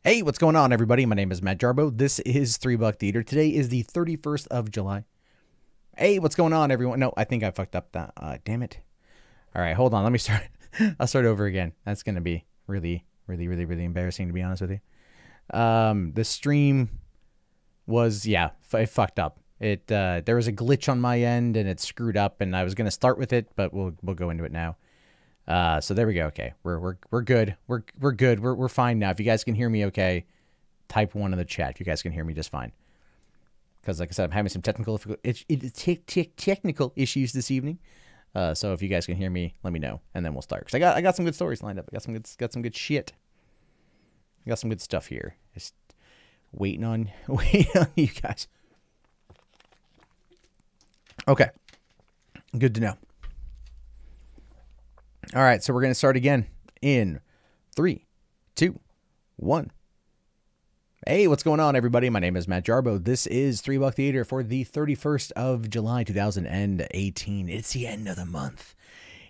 Hey, what's going on, everybody? My name is Matt Jarbo. This is $3 Theater. Today is the 31st of July. Hey, what's going on, everyone? No, I think I fucked up that. Damn it. All right, hold on. Let me start. I'll start over again. That's going to be really embarrassing, to be honest with you. The stream was, it fucked up. There was a glitch on my end, and it screwed up, and I was going to start with it, but we'll go into it now. So there we go. Okay, we're good. We're good. We're fine now. If you guys can hear me, okay, type 1 in the chat. If you guys can hear me just fine, because like I said, I'm having some technical issues this evening. So if you guys can hear me, let me know, and then we'll start. Cause I got some good stories lined up. I got some good shit. I got some good stuff here. Just waiting on you guys. Okay, good to know. All right, so we're going to start again in 3, 2, 1. Hey, what's going on, everybody? My name is Matt Jarbo. This is $3 Theater for the 31st of July, 2018. It's the end of the month.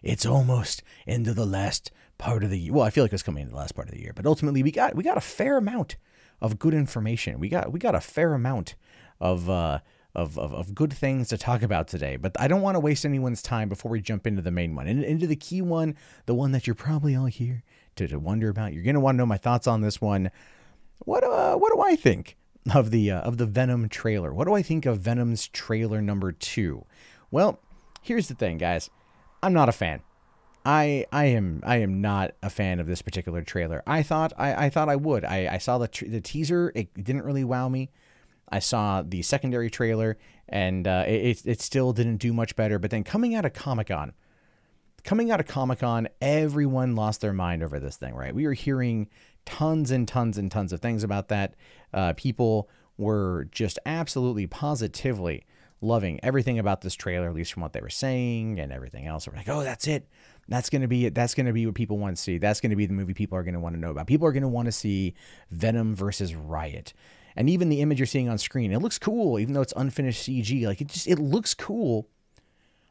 It's almost into the last part of the year. Well, I feel like it's coming into the last part of the year, but ultimately we got a fair amount of good information. We got a fair amount of good things to talk about today, but I don't want to waste anyone's time before we jump into the main one, into the key one, the one that you're probably all here to wonder about. You're going to want to know my thoughts on this one. What do I think of the Venom trailer? What do I think of Venom's trailer number 2? Well, here's the thing, guys. I'm not a fan. I am not a fan of this particular trailer. I thought I would. I saw the teaser. It didn't really wow me. I saw the secondary trailer, and it still didn't do much better. But then coming out of Comic-Con, everyone lost their mind over this thing, right? We were hearing tons and tons and tons of things about that. People were just absolutely positively loving everything about this trailer, at least from what they were saying and everything else. We're like, oh, that's it. That's going to be it. That's going to be what people want to see. That's going to be the movie people are going to want to know about. People are going to want to see Venom versus Riot. And even the image you're seeing on screen, it looks cool, even though it's unfinished CG. Like, it looks cool.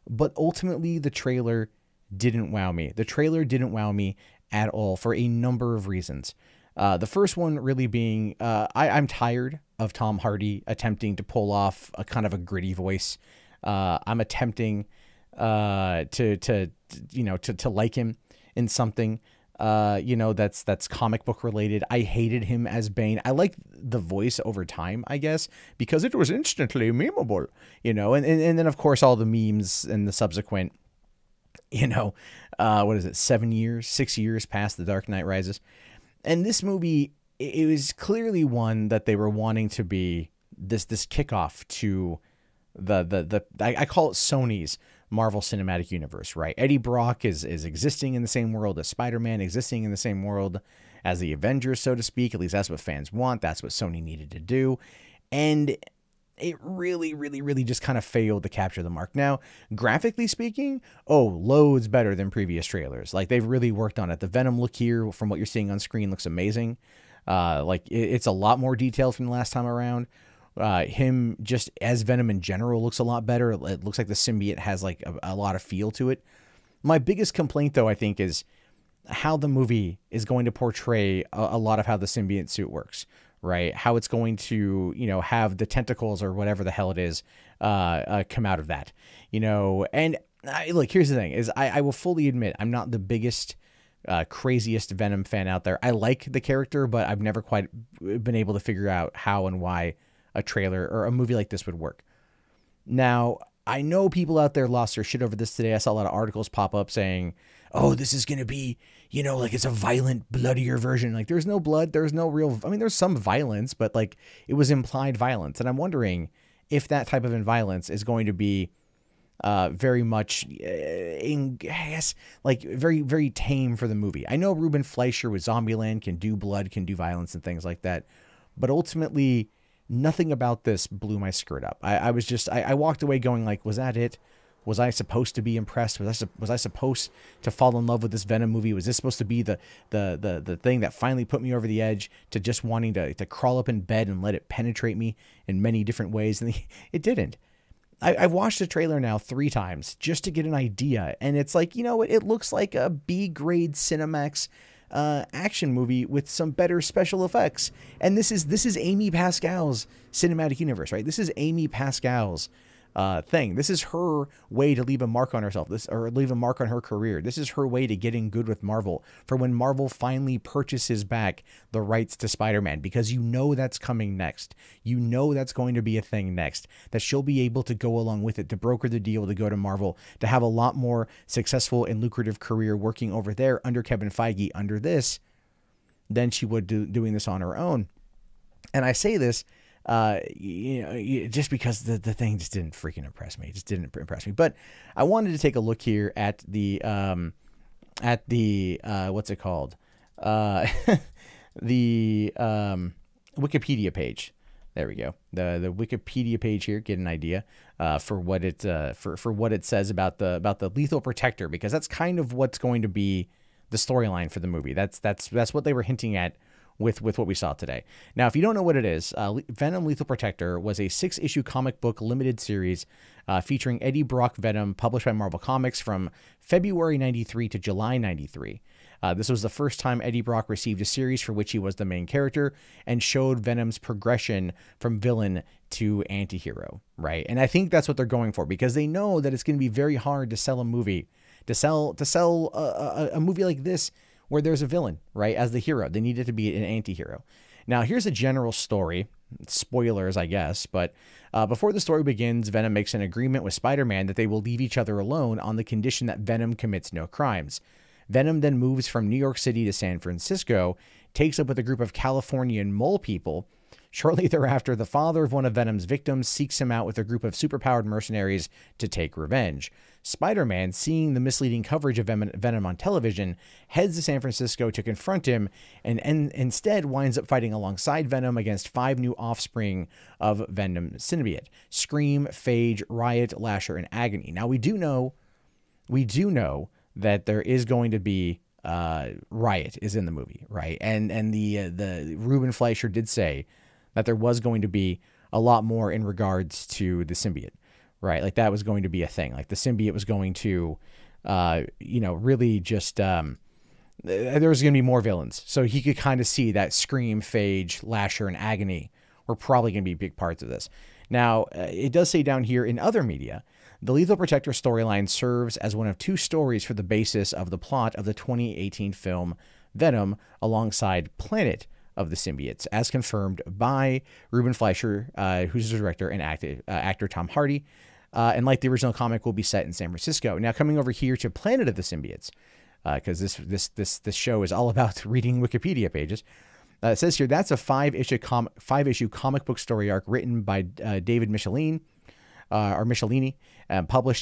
But ultimately, the trailer didn't wow me. The trailer didn't wow me at all for a number of reasons. The first one really being, I'm tired of Tom Hardy attempting to pull off a kind of a gritty voice. I'm attempting to like him in something. That's comic book related. I hated him as Bane. I liked the voice over time, I guess, because it was instantly memeable, and then of course all the memes and the subsequent, what is it? 6 years past The Dark Knight Rises. And this movie, it was clearly one that they were wanting to be this kickoff to I call it Sony's Marvel Cinematic Universe, right? Eddie Brock is existing in the same world as Spider-Man, existing in the same world as the Avengers, so to speak. At least that's what fans want. That's what Sony needed to do. And it really just kind of failed to capture the mark. Now, graphically speaking, loads better than previous trailers. Like, they've really worked on it. The Venom look here, from what you're seeing on screen, looks amazing. It's a lot more detailed from the last time around. Him just as Venom in general looks a lot better. It looks like the symbiote has like a lot of feel to it. My biggest complaint, though, I think, is how the movie is going to portray a lot of how the symbiote suit works, right? How it's going to, have the tentacles or whatever the hell it is, come out of that, and look, here's the thing is I will fully admit I'm not the biggest, craziest Venom fan out there. I like the character, but I've never quite been able to figure out how and why a trailer or a movie like this would work. Now, I know people out there lost their shit over this today. I saw a lot of articles pop up saying, oh, this is going to be, like it's a violent, bloodier version. Like, there's no blood. There's no real, there's some violence, but like it was implied violence. And I'm wondering if that type of violence is going to be very much, very, very tame for the movie. I know Ruben Fleischer with Zombieland can do blood, can do violence and things like that. But ultimately, nothing about this blew my skirt up. I walked away going like, was that it? Was I supposed to be impressed? Was I supposed to fall in love with this Venom movie? Was this supposed to be the thing that finally put me over the edge to just wanting to crawl up in bed and let it penetrate me in many different ways? And it didn't. I've watched the trailer now 3 times just to get an idea. And it's like, it looks like a B-grade Cinemax action movie with some better special effects. And this is Amy Pascal's cinematic universe, right? This is Amy Pascal's thing. This is her way to leave a mark on herself, or leave a mark on her career. This is her way to getting good with Marvel for when Marvel finally purchases back the rights to Spider-Man, because you know that's coming next. You know that's going to be a thing next, that she'll be able to go along with it, to broker the deal, to go to Marvel, to have a lot more successful and lucrative career working over there under Kevin Feige, under this, than she would doing this on her own. And I say this, just because the thing just didn't freaking impress me. It just didn't impress me. But I wanted to take a look here at the what's it called? The Wikipedia page. There we go. The Wikipedia page here. Get an idea for what it for what it says about the Lethal Protector, because that's kind of what's going to be the storyline for the movie. That's what they were hinting at with what we saw today. Now, if you don't know what it is, Venom Lethal Protector was a 6-issue comic book limited series featuring Eddie Brock Venom, published by Marvel Comics from February 93 to July 93. This was the first time Eddie Brock received a series for which he was the main character, and showed Venom's progression from villain to anti-hero, right? And I think that's what they're going for, because they know that it's going to be very hard to sell a movie, to sell a movie like this, where there's a villain, right, as the hero. They need it to be an anti-hero. Now, here's a general story. Spoilers, I guess. But before the story begins, Venom makes an agreement with Spider-Man that they will leave each other alone on the condition that Venom commits no crimes. Venom then moves from New York City to San Francisco, takes up with a group of Californian mole people. Shortly thereafter, the father of one of Venom's victims seeks him out with a group of superpowered mercenaries to take revenge. Spider-Man, seeing the misleading coverage of Venom on television, heads to San Francisco to confront him, and instead winds up fighting alongside Venom against 5 new offspring of Venom symbiote: Scream, Phage, Riot, Lasher, and Agony. Now, we do know that there is going to be Riot is in the movie, right? And the Ruben Fleischer did say that there was going to be a lot more in regards to the symbiote, right? Like, that was going to be a thing. Like, the symbiote was going to, really just, there was going to be more villains. So he could kind of see that Scream, Phage, Lasher, and Agony were probably going to be big parts of this. Now, it does say down here, in other media, the Lethal Protector storyline serves as one of 2 stories for the basis of the plot of the 2018 film Venom, alongside Planet of the Symbiotes, as confirmed by Ruben Fleischer, who's the director, and actor Tom Hardy. And like the original comic, will be set in San Francisco. Now, coming over here to Planet of the Symbiotes, because this show is all about reading Wikipedia pages. It says here that's a 5-issue comic book story arc written by David Michelini, published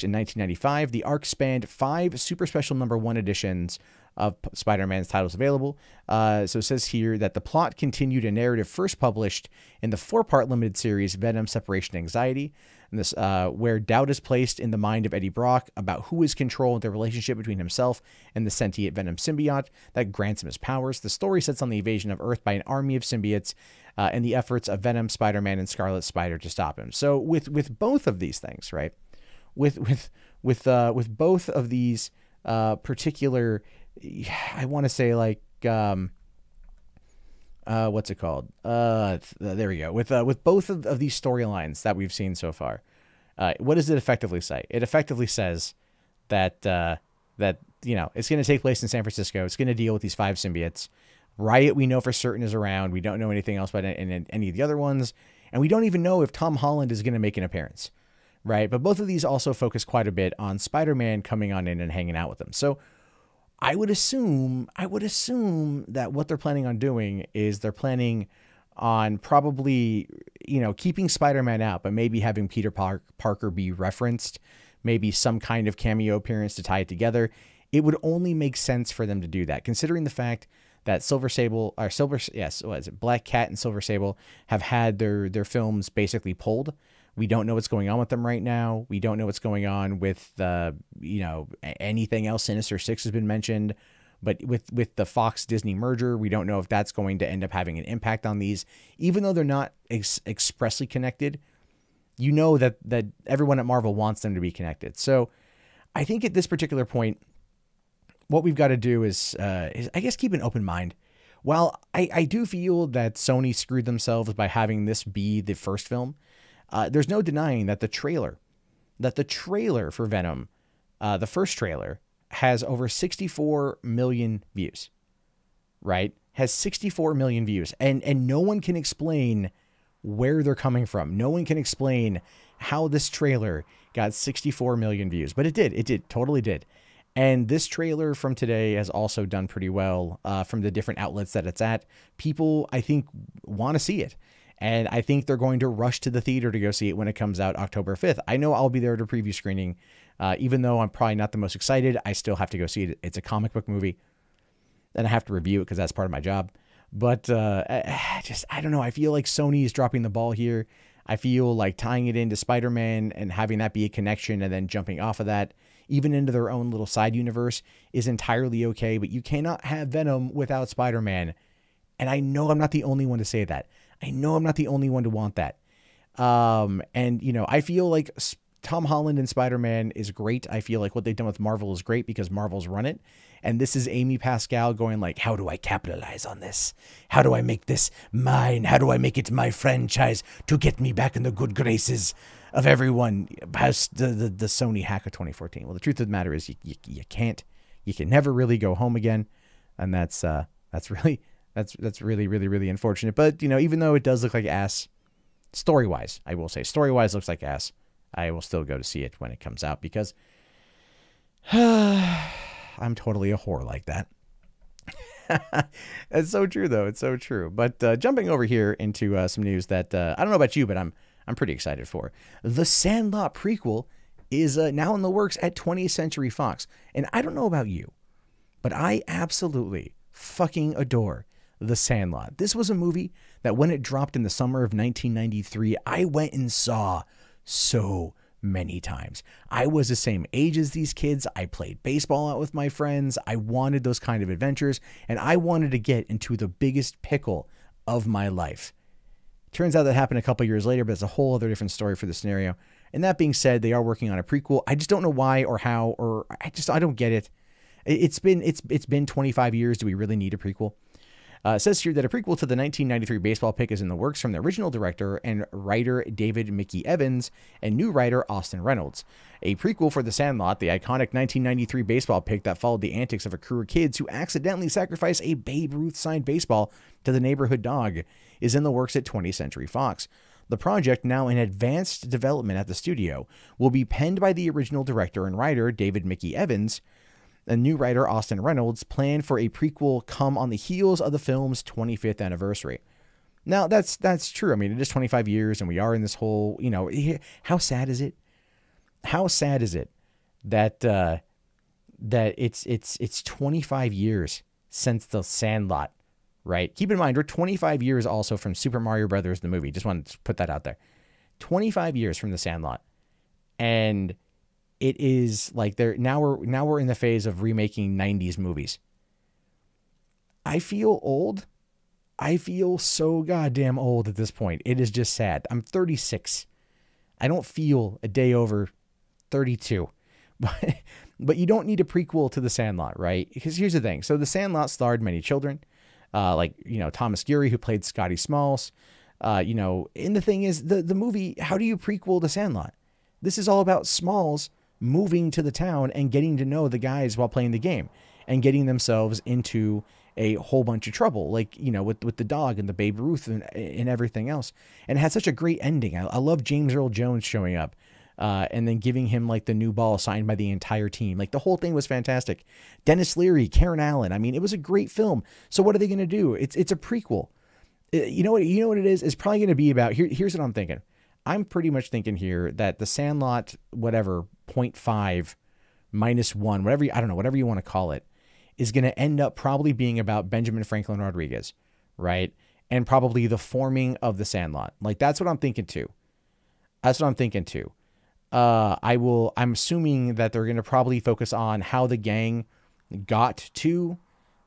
in 1995. The arc spanned 5 super special #1 editions of Spider-Man's titles available. So it says here that the plot continued a narrative first published in the 4-part limited series Venom Separation Anxiety, and this where doubt is placed in the mind of Eddie Brock about who is controlling the relationship between himself and the sentient Venom symbiote that grants him his powers. The story sets on the invasion of Earth by an army of symbiotes and the efforts of Venom, Spider-Man, and Scarlet Spider to stop him. So with both of these things, right? With both of these particular, I want to say, like, what's it called? There we go. With both of these storylines that we've seen so far, what does it effectively say? It effectively says that it's going to take place in San Francisco. It's going to deal with these 5 symbiotes. Riot, we know for certain, is around. We don't know anything else about any of the other ones, and we don't even know if Tom Holland is going to make an appearance, right? But both of these also focus quite a bit on Spider-Man coming on in and hanging out with them. So I would assume that what they're planning on doing is they're planning on probably, keeping Spider-Man out, but maybe having Peter Parker be referenced, maybe some kind of cameo appearance to tie it together. It would only make sense for them to do that, considering the fact that Black Cat and Silver Sable have had their films basically pulled. We don't know what's going on with them right now. We don't know what's going on with anything else. Sinister Six has been mentioned, but with the Fox Disney merger, we don't know if that's going to end up having an impact on these, even though they're not expressly connected. That everyone at Marvel wants them to be connected. So I think at this particular point, what we've got to do is I guess keep an open mind. While I do feel that Sony screwed themselves by having this be the first film, there's no denying that the trailer for Venom, the first trailer, has over 64 million views, right? Has 64 million views. And no one can explain where they're coming from. No one can explain how this trailer got 64 million views, but it did, totally did. And this trailer from today has also done pretty well from the different outlets that it's at. People, I think, want to see it. And I think they're going to rush to the theater to go see it when it comes out October 5th. I know I'll be there at a preview screening. Even though I'm probably not the most excited, I still have to go see it. It's a comic book movie, and I have to review it because that's part of my job. But I don't know. I feel like Sony is dropping the ball here. I feel like tying it into Spider-Man and having that be a connection and then jumping off of that, even into their own little side universe, is entirely okay. But you cannot have Venom without Spider-Man. And I know I'm not the only one to say that. I know I'm not the only one to want that. And, you know, I feel like Tom Holland and Spider-Man is great. I feel like what they've done with Marvel is great because Marvel's run it. And this is Amy Pascal going like, how do I capitalize on this? How do I make this mine? How do I make it my franchise to get me back in the good graces of everyone? How's the Sony hack of 2014? Well, the truth of the matter is you can't. You can never really go home again. And that's really, really unfortunate. But, you know, even though it does look like ass, story-wise, I will say, story-wise looks like ass, I will still go to see it when it comes out because I'm totally a whore like that. It's so true, though. It's so true. But jumping over here into some news that I don't know about you, but I'm pretty excited for. The Sandlot prequel is now in the works at 20th Century Fox. And I don't know about you, but I absolutely fucking adore The Sandlot. This was a movie that when it dropped in the summer of 1993, I went and saw so many times. I was the same age as these kids. I played baseball out with my friends. I wanted those kind of adventures, and I wanted to get into the biggest pickle of my life. Turns out that happened a couple years later, but it's a whole other different story for the scenario. And that being said, they are working on a prequel. I just don't know why or how, or I don't get it. It's been 25 years. Do we really need a prequel? It says here that a prequel to the 1993 baseball pick is in the works from the original director and writer David Mickey Evans and new writer Austin Reynolds. A prequel for The Sandlot, the iconic 1993 baseball pick that followed the antics of a crew of kids who accidentally sacrificed a Babe Ruth signed baseball to the neighborhood dog, is in the works at 20th Century Fox. The project, now in advanced development at the studio, will be penned by the original director and writer David Mickey Evans. A new writer, Austin Reynolds, planned for a prequel come on the heels of the film's 25th anniversary. Now, that's true. I mean, it is 25 years, and we are in this whole, you know, how sad is it? How sad is it that that it's 25 years since The Sandlot, right? Keep in mind, we're 25 years also from Super Mario Brothers, the movie. Just wanted to put that out there. 25 years from The Sandlot, and it is like we're in the phase of remaking 90s movies. I feel old. I feel so goddamn old at this point. It is just sad. I'm 36. I don't feel a day over 32. But you don't need a prequel to The Sandlot, right? Because here's the thing. So The Sandlot starred many children, like, you know, Thomas Geary, who played Scotty Smalls. You know, and the thing is, the movie, how do you prequel The Sandlot? This is all about Smalls moving to the town and getting to know the guys while playing the game and getting themselves into a whole bunch of trouble, like, you know, with the dog and the Babe Ruth and everything else. And it had such a great ending. I love James Earl Jones showing up and then giving him like the new ball signed by the entire team. Like, the whole thing was fantastic. Dennis Leary, Karen Allen. I mean, it was a great film. So what are they going to do? It's a prequel. You know what it is? It's probably going to be about, here's what I'm thinking. I'm pretty much thinking here that The Sandlot, whatever, 0.5 minus 1, whatever, I don't know, whatever you want to call it, is going to end up probably being about Benjamin Franklin Rodriguez, right? And probably the forming of The Sandlot. Like, that's what I'm thinking too. I'm assuming that they're going to probably focus on how the gang got to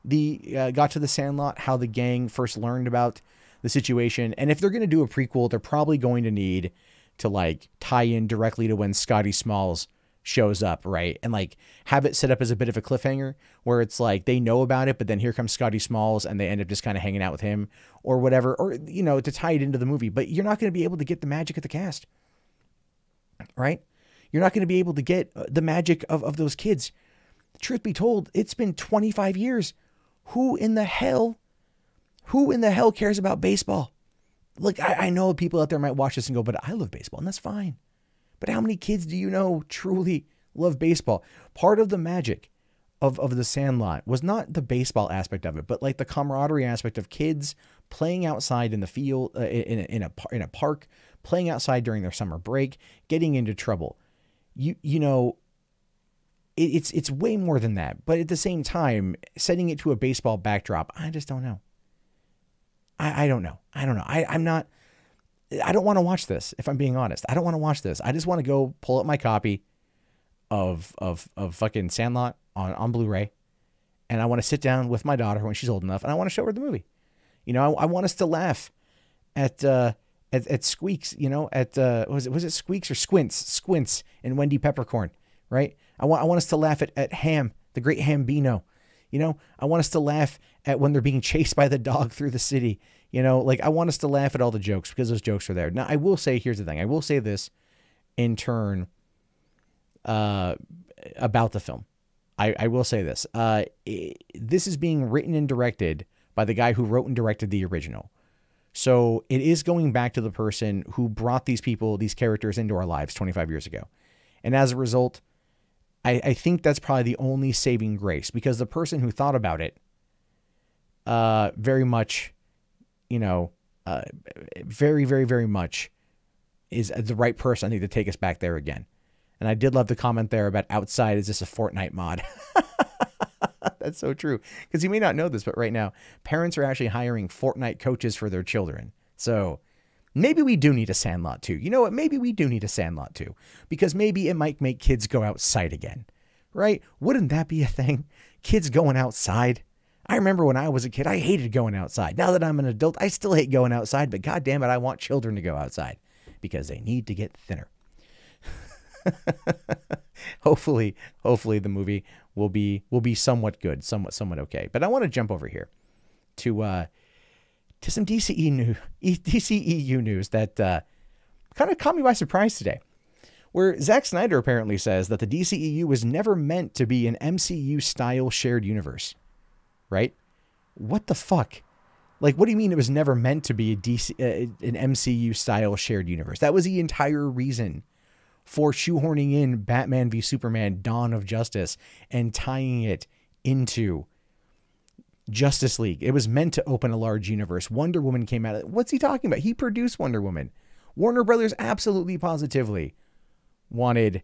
The Sandlot, how the gang first learned about the situation. And if they're going to do a prequel, they're probably going to need to like tie in directly to when Scotty Smalls shows up, right? And like have it set up as a bit of a cliffhanger where it's like they know about it, but then here comes Scotty Smalls and they end up just kind of hanging out with him or whatever, or, you know, to tie it into the movie. But you're not going to be able to get the magic of the cast, right? You're not going to be able to get the magic of those kids. Truth be told, it's been 25 years. Who in the hell cares about baseball? Look, I know people out there might watch this and go, but I love baseball, and that's fine. But how many kids do you know truly love baseball? Part of the magic of the Sandlot was not the baseball aspect of it, but like the camaraderie aspect of kids playing outside in the field, in a park, playing outside during their summer break, getting into trouble. You know, it's way more than that. But at the same time, setting it to a baseball backdrop, I just don't know. I don't know. I don't want to watch this, if I'm being honest. I don't want to watch this. I just want to go pull up my copy of fucking Sandlot on Blu-ray, and I want to sit down with my daughter when she's old enough, and I want to show her the movie. You know, I want us to laugh at Squeaks, you know, was it Squeaks or Squints and Wendy Peppercorn, right? I want us to laugh at Ham, the great Hambino. You know, I want us to laugh at when they're being chased by the dog through the city. You know, like I want us to laugh at all the jokes because those jokes are there. Now, I will say, here's the thing. I will say this in turn about the film. I will say this. This is being written and directed by the guy who wrote and directed the original. So it is going back to the person who brought these people, these characters into our lives 25 years ago. And as a result, I think that's probably the only saving grace, because the person who thought about it very much, you know, very, very, very much is the right person, I think, to take us back there again. And I did love the comment there about outside. Is this a Fortnite mod? That's so true. Because you may not know this, but right now, parents are actually hiring Fortnite coaches for their children. So maybe we do need a Sandlot 2. You know what? Maybe we do need a Sandlot 2. Because maybe it might make kids go outside again. Right? Wouldn't that be a thing? Kids going outside. I remember when I was a kid, I hated going outside. Now that I'm an adult, I still hate going outside. But God damn it, I want children to go outside. Because they need to get thinner. Hopefully the movie will be somewhat good, somewhat okay. But I want to jump over here to some DCEU news that kind of caught me by surprise today, where Zack Snyder apparently says that the DCEU was never meant to be an MCU style shared universe. Right? What the fuck? Like, what do you mean it was never meant to be an MCU style shared universe? That was the entire reason for shoehorning in Batman v Superman Dawn of Justice and tying it into Justice League. It was meant to open a large universe. Wonder Woman came out of it. What's he talking about? He produced Wonder Woman. Warner Brothers absolutely positively wanted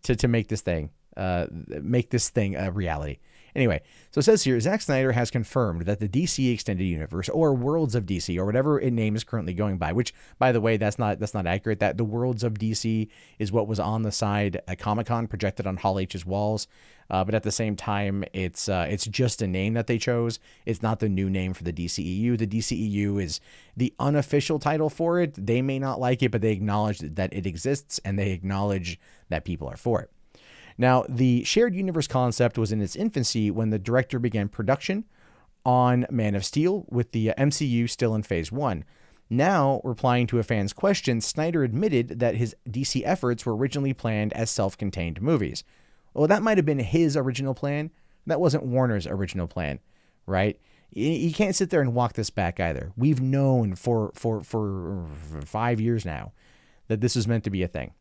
to make this thing a reality. Anyway, so it says here, Zack Snyder has confirmed that the DC Extended Universe, or Worlds of DC, or whatever its name is currently going by, which, by the way, that's not accurate. That the Worlds of DC is what was on the side at Comic-Con, projected on Hall H's walls. But at the same time, it's just a name that they chose. It's not the new name for the DCEU. The DCEU is the unofficial title for it. They may not like it, but they acknowledge that it exists, and they acknowledge that people are for it. Now, the shared universe concept was in its infancy when the director began production on Man of Steel, with the MCU still in phase 1. Now, replying to a fan's question, Snyder admitted that his DC efforts were originally planned as self-contained movies. Well, that might have been his original plan. That wasn't Warner's original plan, right? You can't sit there and walk this back either. We've known for 5 years now that this was meant to be a thing.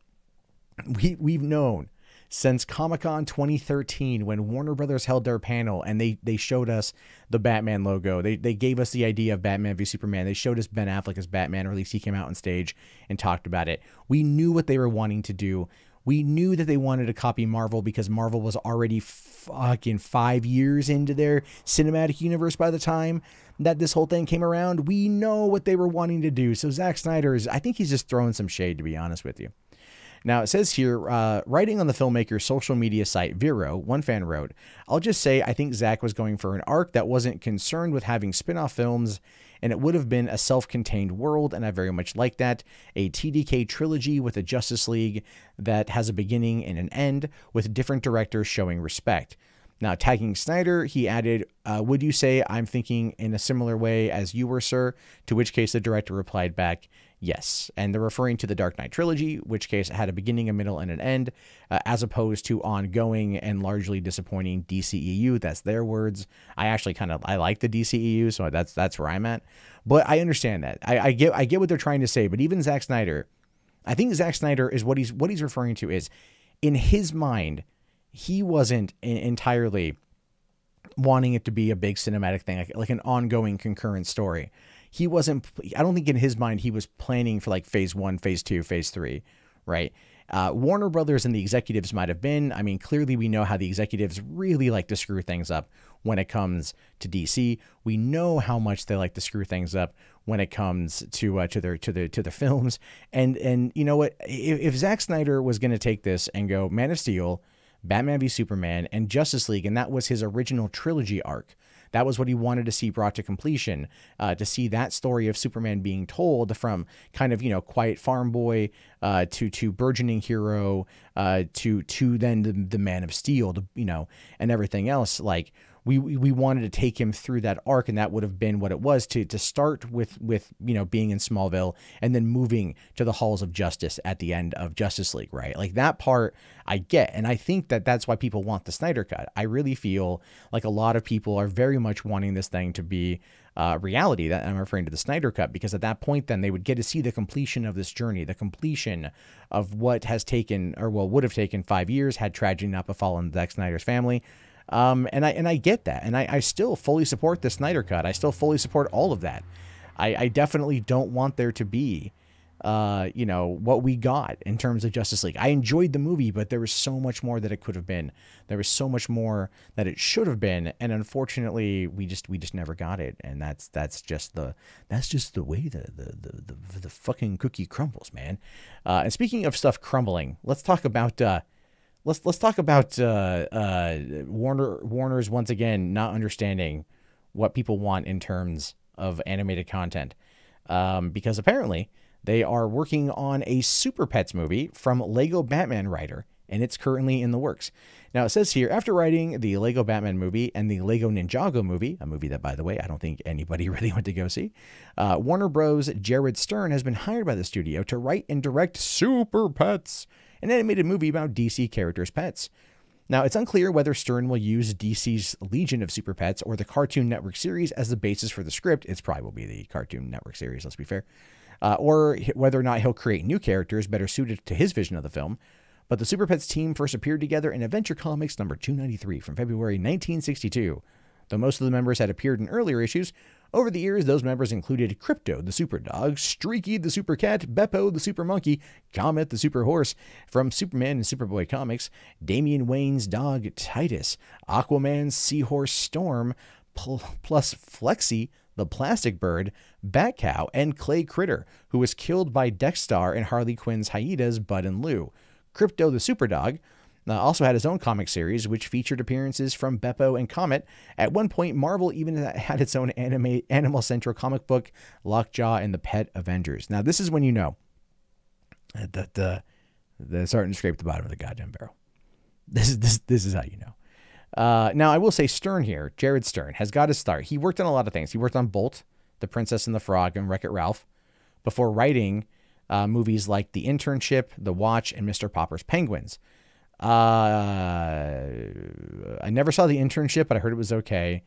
We've known since Comic-Con 2013, when Warner Brothers held their panel and they showed us the Batman logo. They gave us the idea of Batman v Superman. They showed us Ben Affleck as Batman, or at least he came out on stage and talked about it. We knew what they were wanting to do. We knew that they wanted to copy Marvel because Marvel was already fucking 5 years into their cinematic universe by the time that this whole thing came around. We know what they were wanting to do. So Zack Snyder I think he's just throwing some shade, to be honest with you. Now, it says here, writing on the filmmaker's social media site, Vero, one fan wrote, "I'll just say I think Zack was going for an arc that wasn't concerned with having spin-off films, and it would have been a self-contained world, and I very much like that. A TDK trilogy with a Justice League that has a beginning and an end, with different directors showing respect." Now, tagging Snyder, he added, "Would you say I'm thinking in a similar way as you were, sir?" To which case the director replied back, "Yes." And they're referring to the Dark Knight trilogy, which case it had a beginning, a middle, and an end, as opposed to ongoing and largely disappointing DCEU. That's their words. I actually I like the DCEU, so that's where I'm at. But I understand that. I get what they're trying to say. But even Zack Snyder, I think Zack Snyder is what he's referring to is, in his mind, he wasn't entirely wanting it to be a big cinematic thing, like an ongoing concurrent story. He wasn't, I don't think in his mind he was planning for like phase 1, phase 2, phase 3, right? Warner Brothers and the executives might have been. I mean, clearly we know how the executives really like to screw things up when it comes to DC. We know how much they like to screw things up when it comes to their films. And you know what? If Zack Snyder was going to take this and go Man of Steel, Batman v Superman, and Justice League, and that was his original trilogy arc. That was what he wanted to see brought to completion, to see that story of Superman being told from kind of, quiet farm boy to burgeoning hero to then the Man of Steel, and everything else. Like, we wanted to take him through that arc, and that would have been what it was to start with being in Smallville and then moving to the halls of justice at the end of Justice League, right? Like, that part I get, and I think that's why people want the Snyder Cut. I really feel like a lot of people are very much wanting this thing to be reality. That I'm referring to the Snyder Cut, because at that point then they would get to see the completion of this journey, the completion of what has taken, or well, would have taken 5 years had tragedy not befallen Zack Snyder's family. And I get that. And I still fully support the Snyder Cut. I still fully support all of that. I definitely don't want there to be, what we got in terms of Justice League. I enjoyed the movie, but there was so much more that it could have been. There was so much more that it should have been. And unfortunately, we just never got it. And that's just the way the fucking cookie crumbles, man. And speaking of stuff crumbling, let's talk about, Let's talk about Warner's once again not understanding what people want in terms of animated content, because apparently they are working on a Super Pets movie from Lego Batman writer, and it's currently in the works. Now, it says here, after writing the Lego Batman movie and the Lego Ninjago movie, a movie that, by the way, I don't think anybody really went to go see, Warner Bros. Jared Stern has been hired by the studio to write and direct Super Pets, an animated movie about DC characters' pets. Now, it's unclear whether Stern will use DC's Legion of Super Pets or the Cartoon Network series as the basis for the script. It probably will be the Cartoon Network series, let's be fair. Or whether or not he'll create new characters better suited to his vision of the film. But the Super Pets team first appeared together in Adventure Comics number 293 from February 1962. Though most of the members had appeared in earlier issues, over the years, those members included Crypto, the Super Dog, Streaky, the Super Cat, Beppo, the Super Monkey, Comet, the Super Horse from Superman and Superboy comics, Damian Wayne's dog, Titus, Aquaman's Seahorse Storm, plus Flexi, the Plastic Bird, Bat Cow, and Clay Critter, who was killed by Dexstar and Harley Quinn's hyenas, Bud and Lou. Crypto, the Super Dog, also had his own comic series, which featured appearances from Beppo and Comet. At one point, Marvel even had its own animal-centric comic book, Lockjaw and the Pet Avengers. Now, this is when you know that they're starting to scrape the bottom of the goddamn barrel. This is how you know. Now, I will say Stern here, Jared Stern, has got his start. He worked on a lot of things. He worked on Bolt, The Princess and the Frog, and Wreck-It Ralph before writing movies like The Internship, The Watch, and Mr. Popper's Penguins. I never saw The Internship, but I heard it was okay.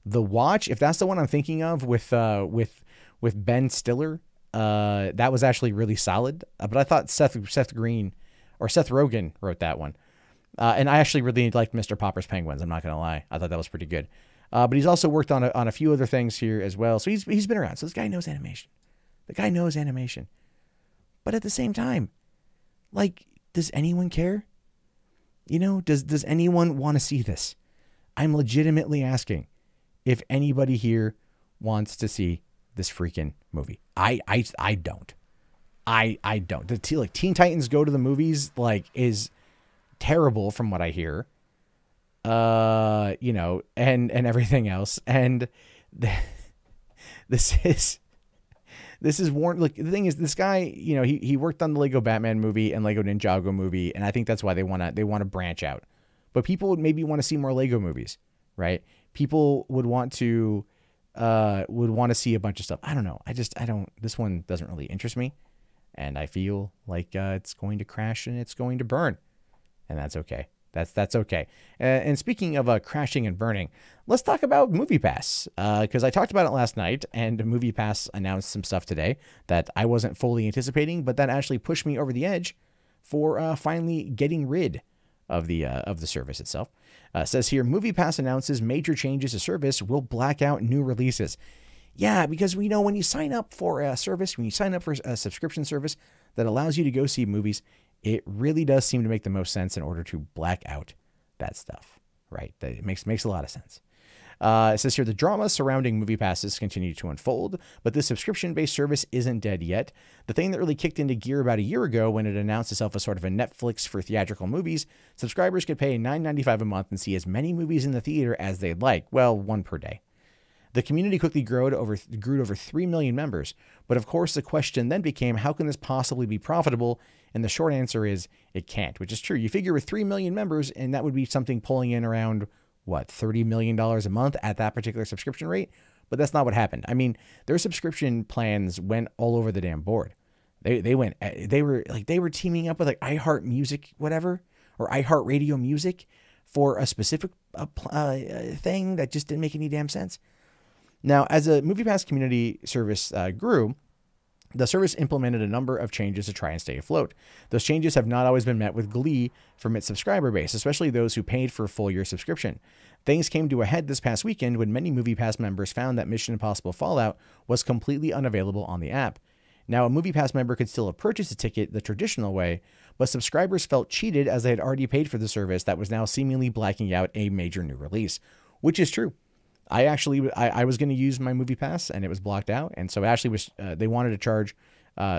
The Watch, if that's the one I'm thinking of with Ben Stiller, that was actually really solid. But I thought Seth Rogen wrote that one. And I actually really liked Mr. Popper's Penguins. I'm not going to lie. I thought that was pretty good. But he's also worked on a few other things here as well. So he's been around. So this guy knows animation. The guy knows animation. But at the same time, like, does anyone care? Does anyone want to see this? I'm legitimately asking if anybody here wants to see this freaking movie. I don't. I don't. Like Teen Titans Go to the Movies like is terrible from what I hear. You know, and everything else. And this is warned. Look, the thing is, this guy, you know, he worked on the Lego Batman movie and Lego Ninjago movie, and I think that's why they want to branch out. But people would maybe want to see more Lego movies, right? People would want to see a bunch of stuff. I don't know. I don't. This one doesn't really interest me, and I feel like it's going to crash and it's going to burn, and that's okay. That's okay. And speaking of crashing and burning, let's talk about MoviePass, because I talked about it last night, and MoviePass announced some stuff today that I wasn't fully anticipating, but that actually pushed me over the edge for finally getting rid of the service itself. It says here, MoviePass announces major changes to service will black out new releases. Yeah, because we know when you sign up for a service, when you sign up for a subscription service that allows you to go see movies, it really does seem to make the most sense in order to black out that stuff, right? That it makes a lot of sense. It says here, the drama surrounding MoviePasses continue to unfold, but this subscription-based service isn't dead yet. The thing that really kicked into gear about a year ago when it announced itself as sort of a Netflix for theatrical movies, subscribers could pay $9.95 a month and see as many movies in the theater as they'd like. Well, one per day. The community quickly grew to over 3 million members, but of course the question then became, how can this possibly be profitable? And the short answer is, it can't, which is true. You figure with 3 million members, and that would be something pulling in around, what, $30 million a month at that particular subscription rate? But that's not what happened. I mean, their subscription plans went all over the damn board. They were teaming up with like iHeart Music, whatever, or iHeart Radio Music for a specific thing that just didn't make any damn sense. Now, as a MoviePass community service grew, the service implemented a number of changes to try and stay afloat. Those changes have not always been met with glee from its subscriber base, especially those who paid for a full-year subscription. Things came to a head this past weekend when many MoviePass members found that Mission Impossible Fallout was completely unavailable on the app. Now, a MoviePass member could still have purchased a ticket the traditional way, but subscribers felt cheated as they had already paid for the service that was now seemingly blacking out a major new release, which is true. I was going to use my MoviePass and it was blocked out. And so it actually was, they wanted to charge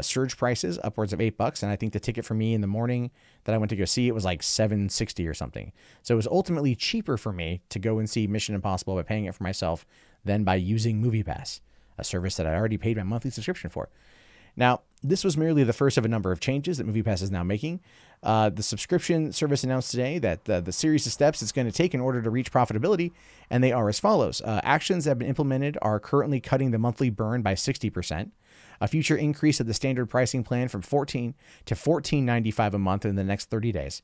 surge prices upwards of $8. And I think the ticket for me in the morning that I went to go see, it was like $7.60 or something. So it was ultimately cheaper for me to go and see Mission Impossible by paying it for myself than by using MoviePass, a service that I already paid my monthly subscription for. Now, this was merely the first of a number of changes that MoviePass is now making. The subscription service announced today that the series of steps it's going to take in order to reach profitability, and they are as follows. Actions that have been implemented are currently cutting the monthly burn by 60%. A future increase of the standard pricing plan from $14 to $14.95 a month in the next 30 days.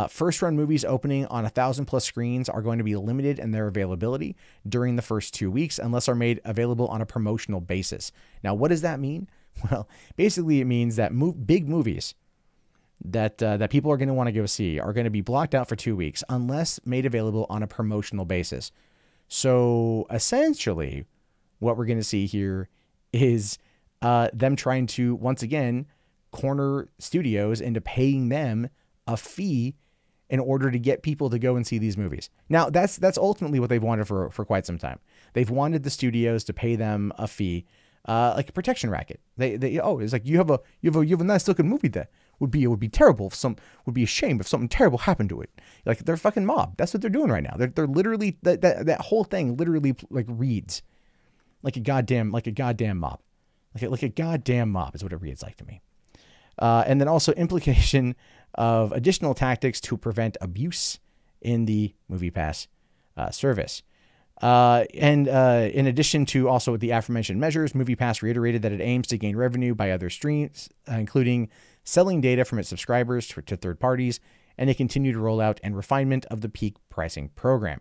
First-run movies opening on 1,000+ screens are going to be limited in their availability during the first 2 weeks unless are made available on a promotional basis. Now, what does that mean? Well, basically it means that big movies that people are going to want to go see are going to be blocked out for 2 weeks unless made available on a promotional basis. So essentially what we're going to see here is them trying to, once again, corner studios into paying them a fee in order to get people to go and see these movies. Now, that's ultimately what they've wanted for quite some time. They've wanted the studios to pay them a fee, like a protection racket. It's like you have a nice looking movie that would be terrible if would be a shame if something terrible happened to it. Like they're a fucking mob. That's what they're doing right now. They're literally that whole thing literally like reads like a goddamn mob. Like a goddamn mob is what it reads like to me. And then also implication of additional tactics to prevent abuse in the MoviePass service. In addition to also the aforementioned measures, MoviePass reiterated that it aims to gain revenue by other streams, including selling data from its subscribers to third parties, and a continued rollout and refinement of the peak pricing program.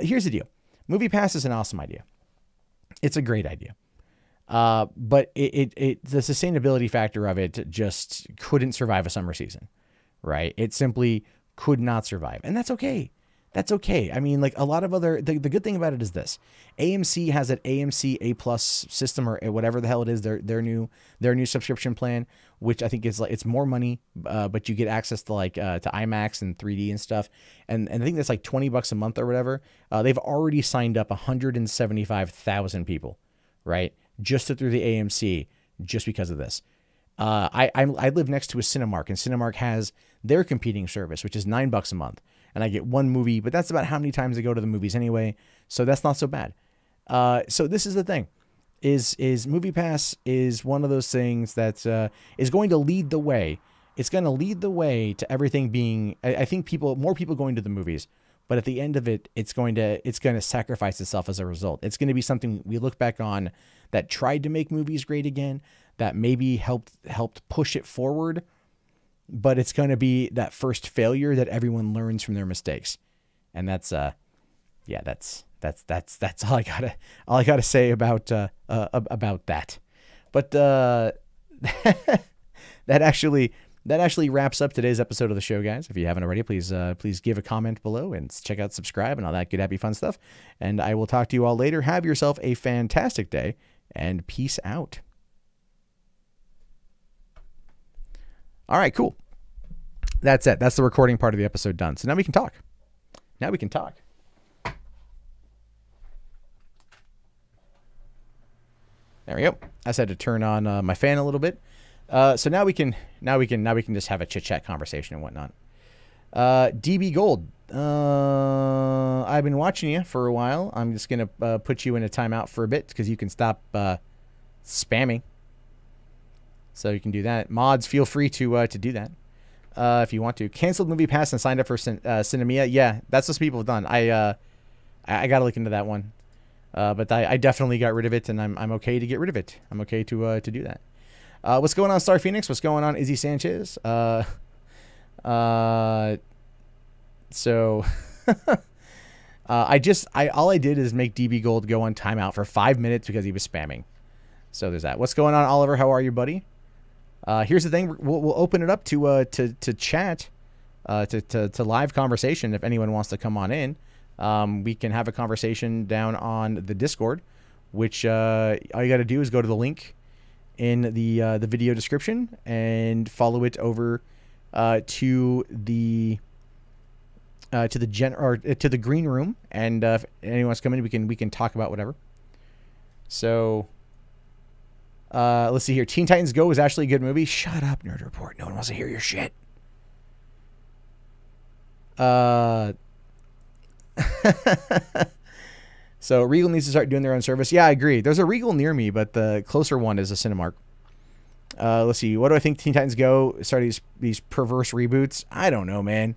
Here's the deal. MoviePass is an awesome idea. It's a great idea. But the sustainability factor of it just couldn't survive a summer season, right? It simply could not survive. And that's okay. That's okay. I mean, like a lot of other, the good thing about it is this: AMC has an AMC A+ system or whatever the hell it is, their new subscription plan, which I think is like, it's more money, but you get access to like, to IMAX and 3D and stuff. And I think that's like $20 a month or whatever. They've already signed up 175,000 people, right? Just through the AMC, just because of this. I live next to a Cinemark, and Cinemark has their competing service, which is $9 a month, and I get one movie, but that's about how many times I go to the movies anyway, so that's not so bad. So this is the thing, is MoviePass is one of those things that is going to lead the way. It's going to lead the way to everything being, I think more people going to the movies, but at the end of it, it's going to sacrifice itself as a result. It's going to be something we look back on that tried to make movies great again, that maybe helped push it forward, but it's going to be that first failure that everyone learns from their mistakes. And that's all I gotta say about that. But that actually wraps up today's episode of the show, guys. If you haven't already, please give a comment below and check out, subscribe, and all that good, happy, fun stuff. And I will talk to you all later. Have yourself a fantastic day, and peace out. All right, cool. That's it. That's the recording part of the episode done. So now we can talk. There we go. I just had to turn on my fan a little bit. So now we can just have a chit chat conversation and whatnot. DB Gold. I've been watching you for a while. I'm just gonna put you in a timeout for a bit because you can stop spamming. So you can do that. Mods, feel free to do that if you want to. Canceled MoviePass and signed up for Cinemia. Yeah, that's what people have done. I got to look into that one. But I definitely got rid of it, and I'm okay to get rid of it. I'm okay to do that. What's going on, Star Phoenix? What's going on, Izzy Sanchez? So all I did is make DB Gold go on timeout for 5 minutes because he was spamming. So there's that. What's going on, Oliver? How are you, buddy? Here's the thing. We'll open it up to chat, to live conversation. If anyone wants to come on in, we can have a conversation down on the Discord, which all you got to do is go to the link in the video description and follow it over to the green room. And if anyone wants to come in, we can talk about whatever. So. Let's see here. Teen Titans Go is actually a good movie. Shut up, Nerd Report. No one wants to hear your shit. So Regal needs to start doing their own service. Yeah, I agree. There's a Regal near me, but the closer one is a Cinemark. Let's see. What do I think Teen Titans Go started these perverse reboots? I don't know, man.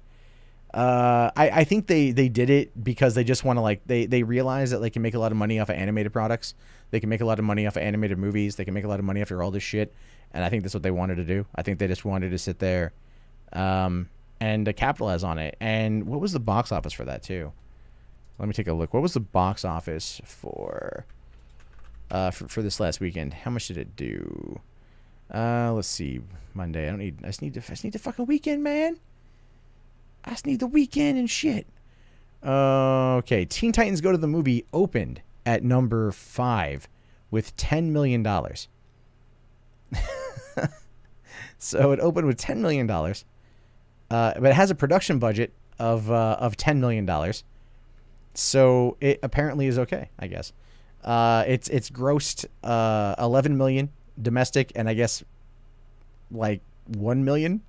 I think they did it because they just want to they realize that they can make a lot of money off of animated products. They can make a lot of money off of animated movies. They can make a lot of money after all this shit. And I think that's what they wanted to do. I think they just wanted to sit there and capitalize on it. And what was the box office for that too? Let me take a look. What was the box office for this last weekend? How much did it do? Let's see. Monday. I just need the fucking weekend, man. I just need the weekend and shit. Okay. Teen Titans Go to the Movie opened at number 5 with $10 million. So it opened with $10 million. But it has a production budget of $10 million. So it apparently is okay, I guess. It's grossed 11 million domestic and I guess like 1 million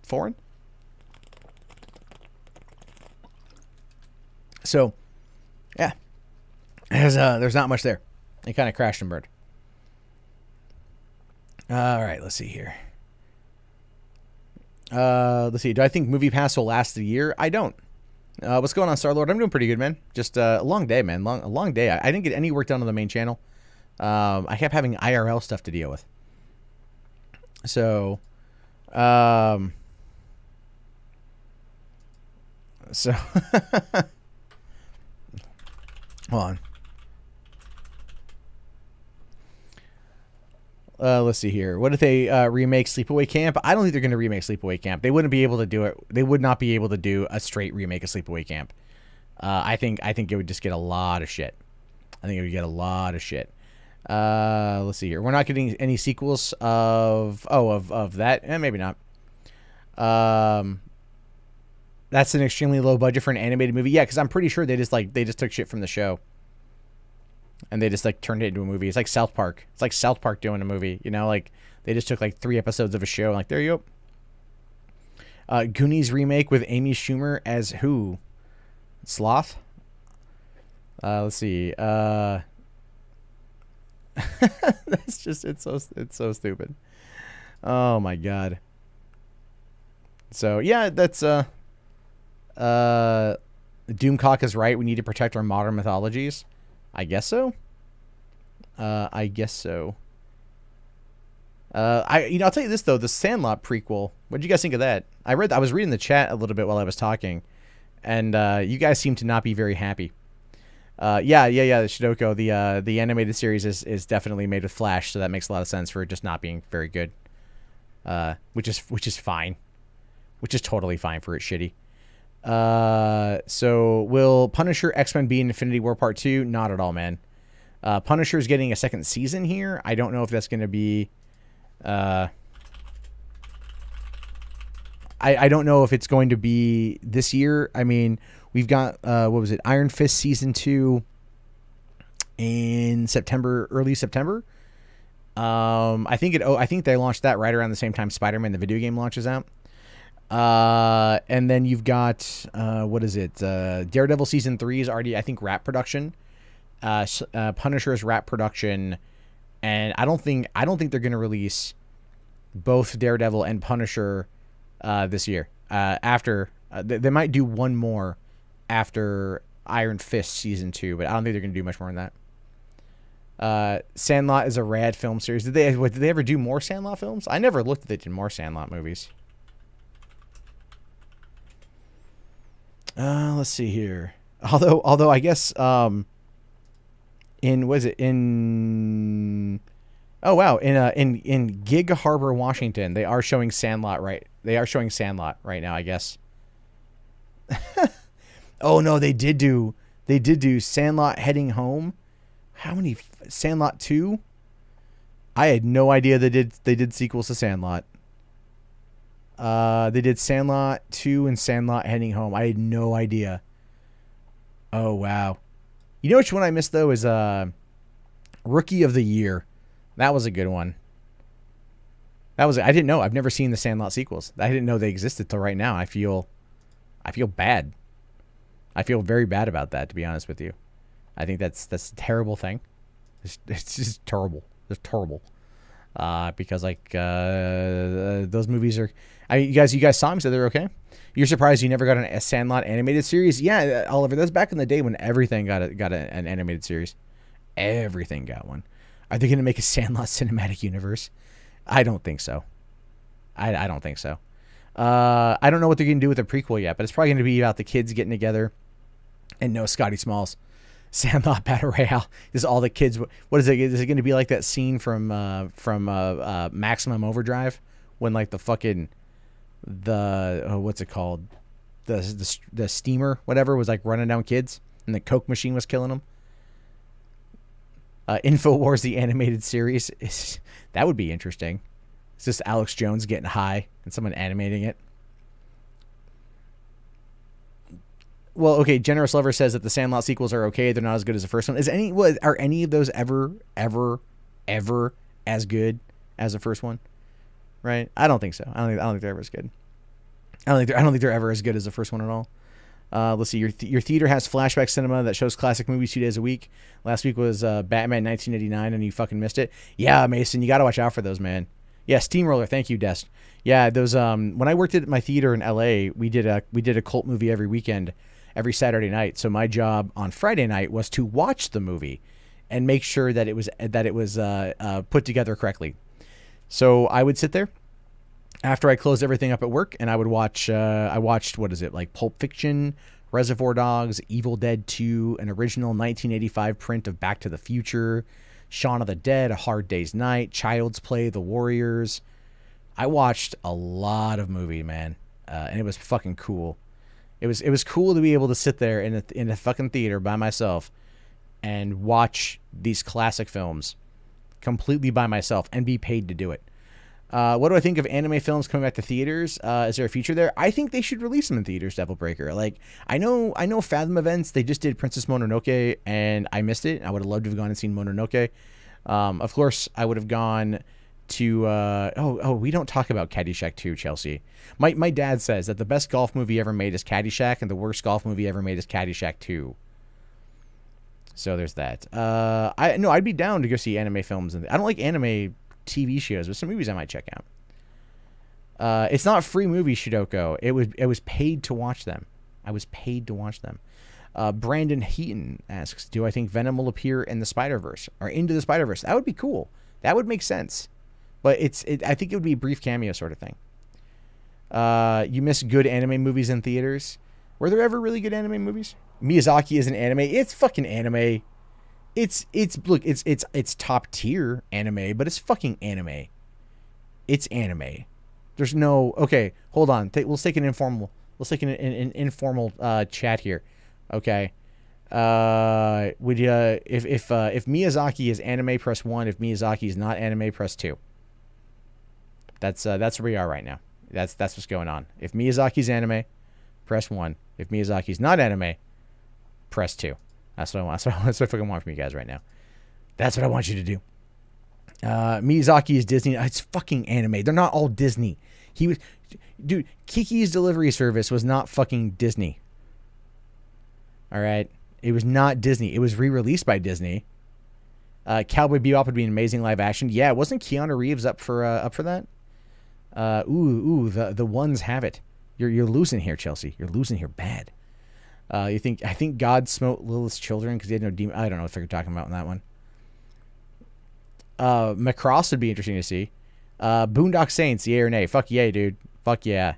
foreign. So, yeah, there's not much there. It kind of crashed and burned. All right, let's see here. Let's see. Do I think MoviePass will last a year? I don't. What's going on, StarLord? I'm doing pretty good, man. Just a long day, man. A long day. I didn't get any work done on the main channel. I kept having IRL stuff to deal with. So, hold on. Let's see here. What if they remake Sleepaway Camp? I don't think they're going to remake Sleepaway Camp. They wouldn't be able to do it. They would not be able to do a straight remake of Sleepaway Camp. I think it would just get a lot of shit. I think it would get a lot of shit. Let's see here. We're not getting any sequels of that. Maybe not. That's an extremely low budget for an animated movie. Yeah, because I'm pretty sure they just took shit from the show. And they just turned it into a movie. It's like South Park. It's like South Park doing a movie. You know, like They just took like 3 episodes of a show. Like, there you go. Goonies remake with Amy Schumer as who? Sloth? Let's see. That's just it's so stupid. Oh my god. So yeah, that's Doomcock is right. We need to protect our modern mythologies. I guess so. I'll tell you this though, the Sandlot prequel. What did you guys think of that? I was reading the chat a little bit while I was talking, and you guys seem to not be very happy. The Shidoko, the animated series is definitely made with Flash, so that makes a lot of sense for it just not being very good. Which is fine. Which is totally fine for it shitty. So will Punisher X-Men be in Infinity War Part 2? Not at all, man. Punisher's getting a second season here. I don't know if that's going to be I don't know if it's going to be this year. I mean, we've got what was it? Iron Fist season 2 in September, early September. I think they launched that right around the same time Spider-Man the video game launches out. And then you've got what is it? Daredevil season 3 is already, I think, wrap production. Punisher's wrap production, and I don't think they're going to release both Daredevil and Punisher this year. After they might do one more after Iron Fist season 2, but I don't think they're going to do much more than that. Sandlot is a rad film series. Did they ever do more Sandlot films? I never looked if they did more Sandlot movies. Let's see here. Although I guess in Gig Harbor, Washington, they are showing Sandlot right. They are showing Sandlot right now, I guess. Oh no, they did do Sandlot Heading Home. How many Sandlot 2? I had no idea they did sequels to Sandlot. They did Sandlot 2 and Sandlot Heading Home. I had no idea. Oh wow. You know which one I missed though is Rookie of the Year. That was a good one. I didn't know. I've never seen the Sandlot sequels. I didn't know they existed till right now. I feel bad. I feel very bad about that, to be honest with you. I think that's a terrible thing. It's just terrible. It's terrible. Because like those movies are. You guys saw them, so they're okay. You're surprised you never got a Sandlot animated series? Yeah, Oliver. That's back in the day when everything got an animated series. Everything got one. Are they going to make a Sandlot cinematic universe? I don't think so. I don't think so. I don't know what they're going to do with the prequel yet, but it's probably going to be about the kids getting together. And no Scotty Smalls. Sandlot Battle Royale is all the kids. What is it? Is it going to be like that scene from Maximum Overdrive when like what's it called? The steamer, whatever, was like running down kids and the Coke machine was killing them. InfoWars, the animated series, that would be interesting. It's just Alex Jones getting high and someone animating it. Well, okay, Generous Lover says that the Sandlot sequels are okay. They're not as good as the first one. Are any of those ever as good as the first one? Right? I don't think so. I don't think they're ever as good. I don't think they're ever as good as the first one at all. Let's see. Your theater has flashback cinema that shows classic movies 2 days a week. Last week was Batman 1989, and you fucking missed it. Yeah, Mason, you got to watch out for those, man. Yeah, Steamroller. Thank you, Dest. Yeah, those. When I worked at my theater in L.A., we did a cult movie every weekend, every Saturday night. So my job on Friday night was to watch the movie and make sure that it was put together correctly. So I would sit there after I closed everything up at work, and I would watch. I watched, what is it, like Pulp Fiction, Reservoir Dogs, Evil Dead 2, an original 1985 print of Back to the Future, Shaun of the Dead, A Hard Day's Night, Child's Play, The Warriors. I watched a lot of movies, man, and it was fucking cool. It was cool to be able to sit there in a fucking theater by myself and watch these classic films completely by myself and be paid to do it. What do I think of anime films coming back to theaters? Is there a future there? I think they should release them in theaters, Devil Breaker. Like, I know Fathom Events, they just did Princess Mononoke, and I missed it. I would have loved to have gone and seen Mononoke. Of course, I would have gone to we don't talk about Caddyshack 2, Chelsea. My dad says that the best golf movie ever made is Caddyshack, and the worst golf movie ever made is Caddyshack 2. So there's that. I'd be down to go see anime films, and I don't like anime TV shows, but some movies I might check out. It's not free movie, Shidoko. It was paid to watch them. I was paid to watch them. Brandon Heaton asks, do I think Venom will appear in the Spider-Verse or Into the Spider-Verse? That would be cool. That would make sense. But I think it would be a brief cameo sort of thing. You miss good anime movies in theaters. Were there ever really good anime movies? Miyazaki is an anime. It's fucking anime. It's top tier anime, but it's fucking anime. It's anime. There's no, okay, hold on. Let's take an informal chat here. Okay. Would you if Miyazaki is anime, press 1. If Miyazaki is not anime, press 2. That's where we are right now. That's what's going on. If Miyazaki's anime, press 1. If Miyazaki's not anime, press 2. That's what I want. That's what I fucking want from you guys right now. That's what I want you to do. Miyazaki is Disney. It's fucking anime. They're not all Disney. Dude, Kiki's Delivery Service was not fucking Disney. All right, it was not Disney. It was re-released by Disney. Cowboy Bebop would be an amazing live action. Yeah, wasn't Keanu Reeves up for that? The ones have it. You're losing here, Chelsea. You're losing here bad. I think God smote Lilith's children because he had no demon. I don't know what you're talking about in that one. Macross would be interesting to see. Boondock Saints, yay or nay? Fuck yeah, dude. Fuck yeah.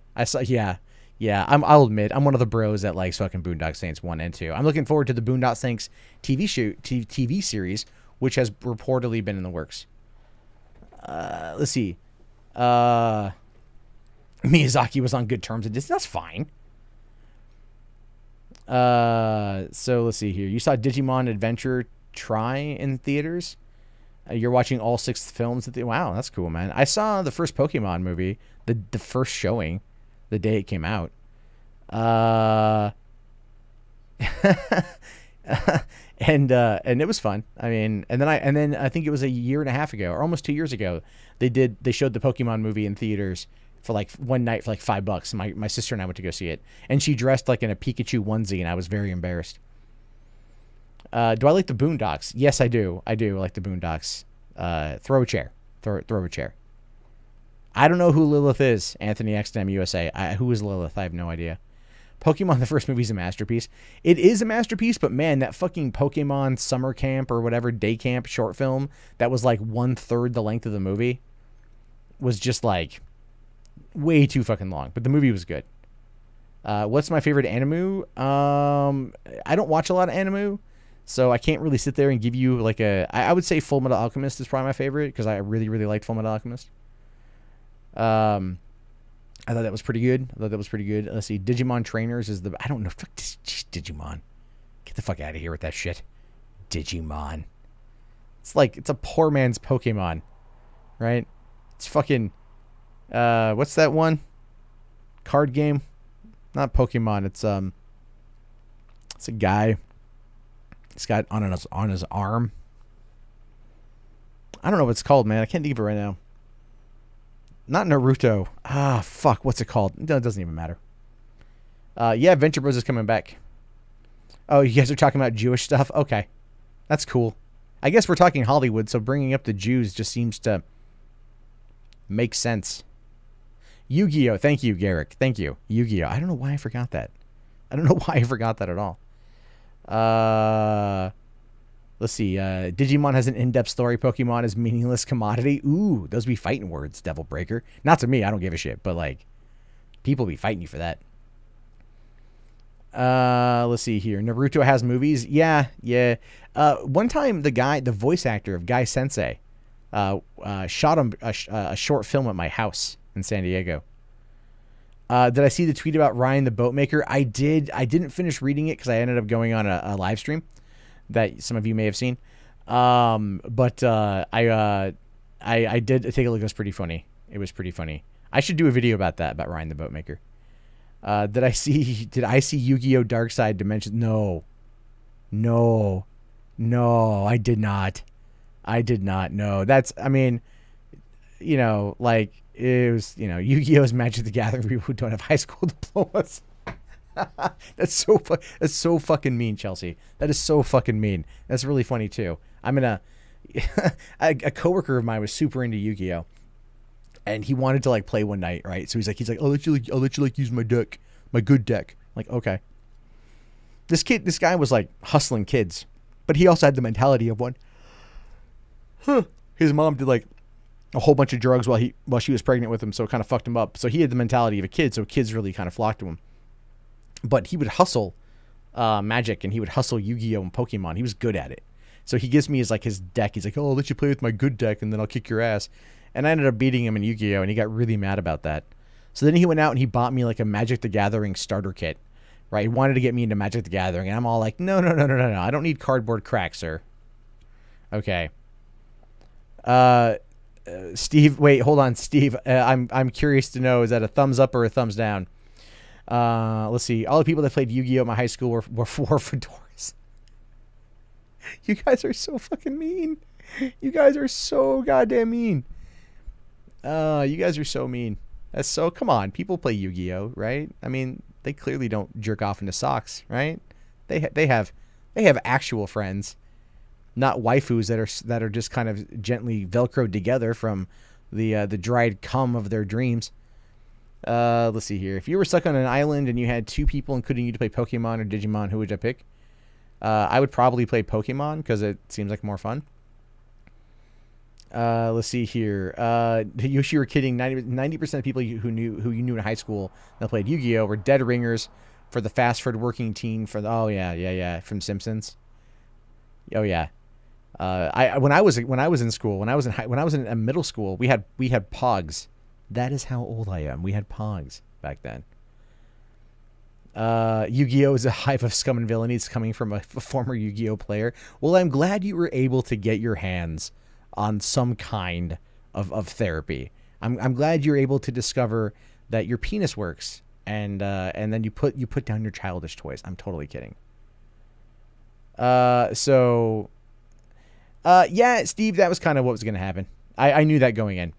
Yeah. I'll admit I'm one of the bros that likes fucking Boondock Saints 1 and 2. I'm looking forward to the Boondock Saints TV series, which has reportedly been in the works. Let's see. Miyazaki was on good terms with Disney. That's fine. So let's see here. You saw Digimon Adventure Try in theaters. You're watching all 6 films. Wow, that's cool, man. I saw the first Pokemon movie, the first showing, the day it came out. And it was fun. I mean, and then I think it was a year and a half ago, or almost 2 years ago, they showed the Pokemon movie in theaters for like one night for like $5. My sister and I went to go see it, and she dressed like in a Pikachu onesie, and I was very embarrassed. Do I like the Boondocks? Yes, I do. I do like the Boondocks. Throw a chair. Throw a chair. I don't know who Lilith is. Anthony XM USA. Who is Lilith? I have no idea. Pokemon, the first movie, is a masterpiece. It is a masterpiece, but man, that fucking Pokemon summer camp or whatever day camp short film that was like 1/3 the length of the movie was just like way too fucking long. But the movie was good. What's my favorite anime? I don't watch a lot of anime, so I can't really sit there and give you like I would say Full Metal Alchemist is probably my favorite because I really, really liked Full Metal Alchemist. I thought that was pretty good. Let's see. Digimon Trainers is I don't know. Fuck Digimon. Get the fuck out of here with that shit. Digimon. It's a poor man's Pokemon. Right? It's fucking, what's that one? Card game? Not Pokemon. It's a guy. He's got on his arm. I don't know what it's called, man. I can't think of it right now. Not Naruto. Ah, fuck. What's it called? No, it doesn't even matter. Yeah, Venture Bros is coming back. Oh, you guys are talking about Jewish stuff? Okay. That's cool. I guess we're talking Hollywood, so bringing up the Jews just seems to make sense. Yu-Gi-Oh! Thank you, Garrick. Thank you. Yu-Gi-Oh! I don't know why I forgot that. I don't know why I forgot that at all. Let's see. Digimon has an in-depth story. Pokemon is meaningless commodity. Ooh, those be fighting words, Devil Breaker. Not to me. I don't give a shit. But, like, people be fighting you for that. Let's see here. Naruto has movies. Yeah. One time, the voice actor of Guy Sensei, shot a short film at my house in San Diego. Did I see the tweet about Ryan the Boatmaker? I did. I didn't finish reading it because I ended up going on a live stream that some of you may have seen. But I did take a look. It was pretty funny. I should do a video about that, about Ryan the Boatmaker. Did I see Yu-Gi-Oh! Dark Side Dimension? No, I did not. No, you know, like it was, you know, Yu-Gi-Oh's Magic the Gathering for people who don't have high school diplomas. That's so fucking mean, Chelsea. That is so fucking mean. That's really funny too. I'm gonna a coworker of mine was super into Yu-Gi-Oh, and he wanted to like play one night, right? So he's like, I'll let you use my deck, my good deck. I'm like, okay. This guy was like hustling kids, but he also had the mentality of one. His mom did like a whole bunch of drugs while she was pregnant with him, so it kind of fucked him up. So he had the mentality of a kid, so kids really kind of flocked to him. But he would hustle Magic, and he would hustle Yu-Gi-Oh and Pokemon. He was good at it. So he gives me his deck. He's like, oh, I'll let you play with my good deck, and then I'll kick your ass. And I ended up beating him in Yu-Gi-Oh, and he got really mad about that. So then he went out and he bought me like a Magic the Gathering starter kit. Right? He wanted to get me into Magic the Gathering, and I'm all like, no. I don't need cardboard cracks, sir. Okay. Steve, wait, hold on, Steve. I'm curious to know, is that a thumbs up or a thumbs down? Let's see. All the people that played Yu-Gi-Oh at my high school were for fedoras. You guys are so fucking mean. You guys are so goddamn mean. You guys are so mean. That's so, come on. People play Yu-Gi-Oh, right? I mean, they clearly don't jerk off into socks, right? They have actual friends, not waifus that are just kind of gently velcroed together from the dried cum of their dreams. Let's see here. If you were stuck on an island and you had two people, including you, to play Pokemon or Digimon, who would you pick? I would probably play Pokemon because it seems like more fun. Let's see here. You were kidding. 90% of people who you knew in high school that played Yu-Gi-Oh were dead ringers for the fast food working teen for the, oh yeah, from Simpsons. Oh yeah. When I was in school, when I was in middle school, we had Pogs. That is how old I am. We had Pogs back then. Yu-Gi-Oh is a hive of scum and villainy. It's coming from a former Yu-Gi-Oh player. Well, I'm glad you were able to get your hands on some kind of therapy. I'm glad you're able to discover that your penis works, and then you put down your childish toys. I'm totally kidding. Yeah, Steve, that was kind of what was going to happen. I knew that going in.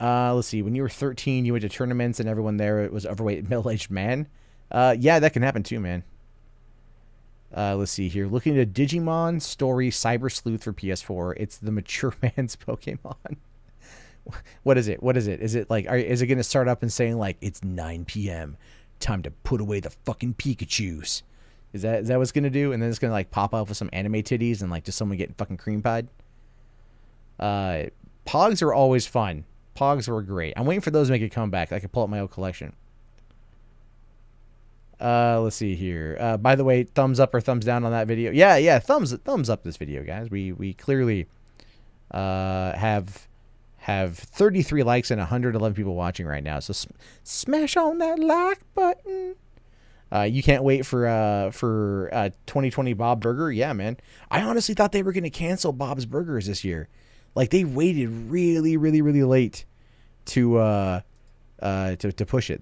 Let's see. When you were 13, you went to tournaments and everyone there was overweight middle-aged man. Yeah, that can happen too, man. Let's see here. Looking at Digimon Story Cyber Sleuth for PS4. It's the mature man's Pokemon. What is it? Is it like, is it going to start up and saying like, it's 9 p.m. Time to put away the fucking Pikachus? Is that what it's going to do? And then it's going to like pop up with some anime titties and like just someone getting fucking cream pied. Pogs are always fun. Pogs were great. I'm waiting for those to make a comeback. I can pull up my old collection. Let's see here. By the way, thumbs up or thumbs down on that video. Yeah, thumbs up this video, guys. We clearly have 33 likes and 111 people watching right now. So smash on that like button. You can't wait for 2020 Bob Burger. Yeah, man. I honestly thought they were going to cancel Bob's Burgers this year. Like they waited really late to push it.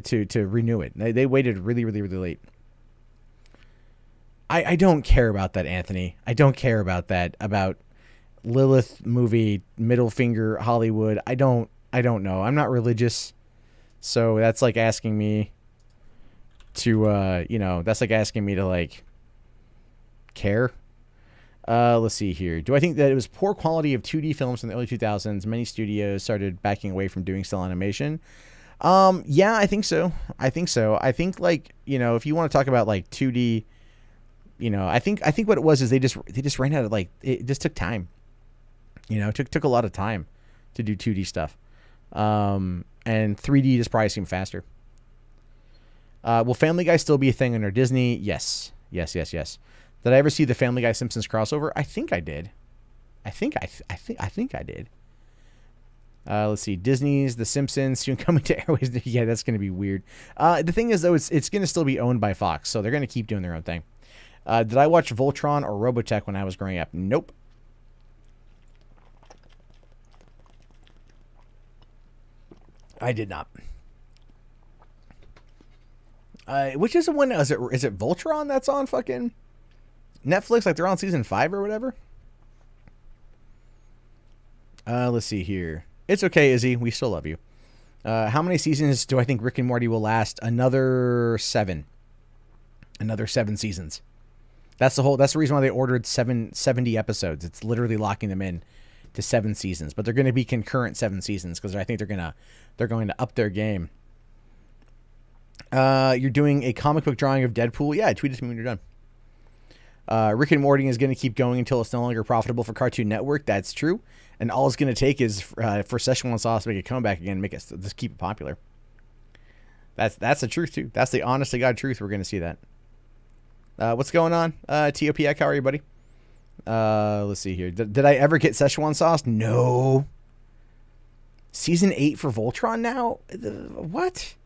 To renew it. They waited really late. I don't care about that, Anthony. I don't care about that, about Lilith movie, middle finger Hollywood. I don't know. I'm not religious. So that's like asking me to that's like asking me to like care. Let's see here. Do I think that it was poor quality of 2D films in the early 2000s? Many studios started backing away from doing still animation. Yeah, I think so. I think like, if you want to talk about like 2D, I think what it was is they just ran out of like, it just took time. It took a lot of time to do 2D stuff. And 3D just probably seemed faster. Will Family Guy still be a thing under Disney? Yes. Did I ever see the Family Guy Simpsons crossover? I think I did. I think I did. Let's see. Disney's The Simpsons soon coming to Airways. Yeah, that's going to be weird. The thing is, though, it's going to still be owned by Fox, so they're going to keep doing their own thing. Did I watch Voltron or Robotech when I was growing up? Nope. I did not. Which is the one? Is it Voltron that's on fucking Netflix? Like they're on season 5 or whatever. Let's see here. It's okay, Izzy. We still love you. How many seasons do I think Rick and Morty will last? Another 7. Another 7 seasons. That's the reason why they ordered 70 episodes. It's literally locking them in to 7 seasons. But they're going to be concurrent 7 seasons because I think they're going to up their game. You're doing a comic book drawing of Deadpool? Yeah, tweet it to me when you're done. Rick and Morty is going to keep going until it's no longer profitable for Cartoon Network. That's true. And all it's going to take is for Szechuan sauce to make a comeback again and make it just keep it popular. That's the truth too. That's the honest to God truth. We're going to see that. What's going on? TOPX, how are you, buddy? Let's see here. Did I ever get Szechuan sauce? No. Season 8 for Voltron now? What?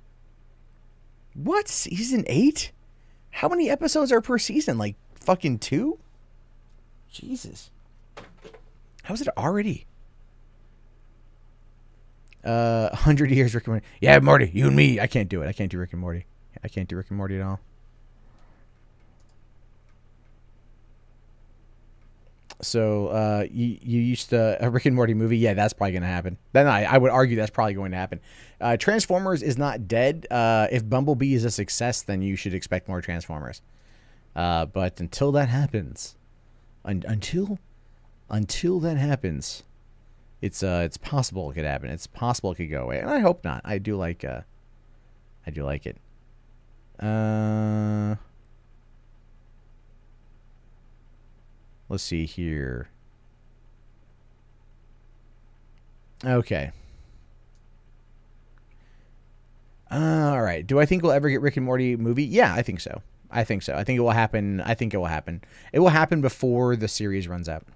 What? Season 8? How many episodes are per season? Like fucking 2? Jesus. How is it already? 100 years Rick and Morty. Yeah, Morty, you and me. I can't do it. I can't do Rick and Morty. I can't do Rick and Morty at all. So, you used to a Rick and Morty movie. Yeah, that's probably going to happen. Then I would argue that's probably going to happen. Transformers is not dead. If Bumblebee is a success, then you should expect more Transformers. But until that happens, until that happens, it's possible it could happen. It's possible it could go away, and I hope not. I do like it. Let's see here. Okay. All right. Do I think we'll ever get Rick and Morty movie? Yeah, I think so. I think it will happen. It will happen before the series runs out.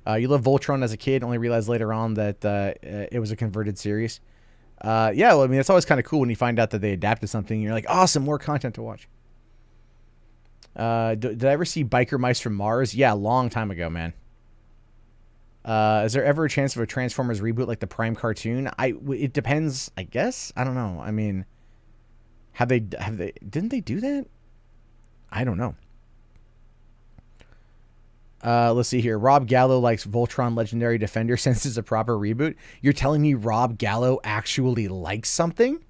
You loved Voltron as a kid, only realized later on that it was a converted series. Yeah, well, I mean, it's always kind of cool when you find out that they adapted something. And you're like, awesome, more content to watch. Did I ever see Biker Mice from Mars? Yeah, a long time ago, man. Is there ever a chance of a Transformers reboot like the Prime cartoon? It depends, I guess. I don't know. I mean, didn't they do that? I don't know. Let's see here. Rob Gallo likes Voltron Legendary Defender since it's a proper reboot. You're telling me Rob Gallo actually likes something?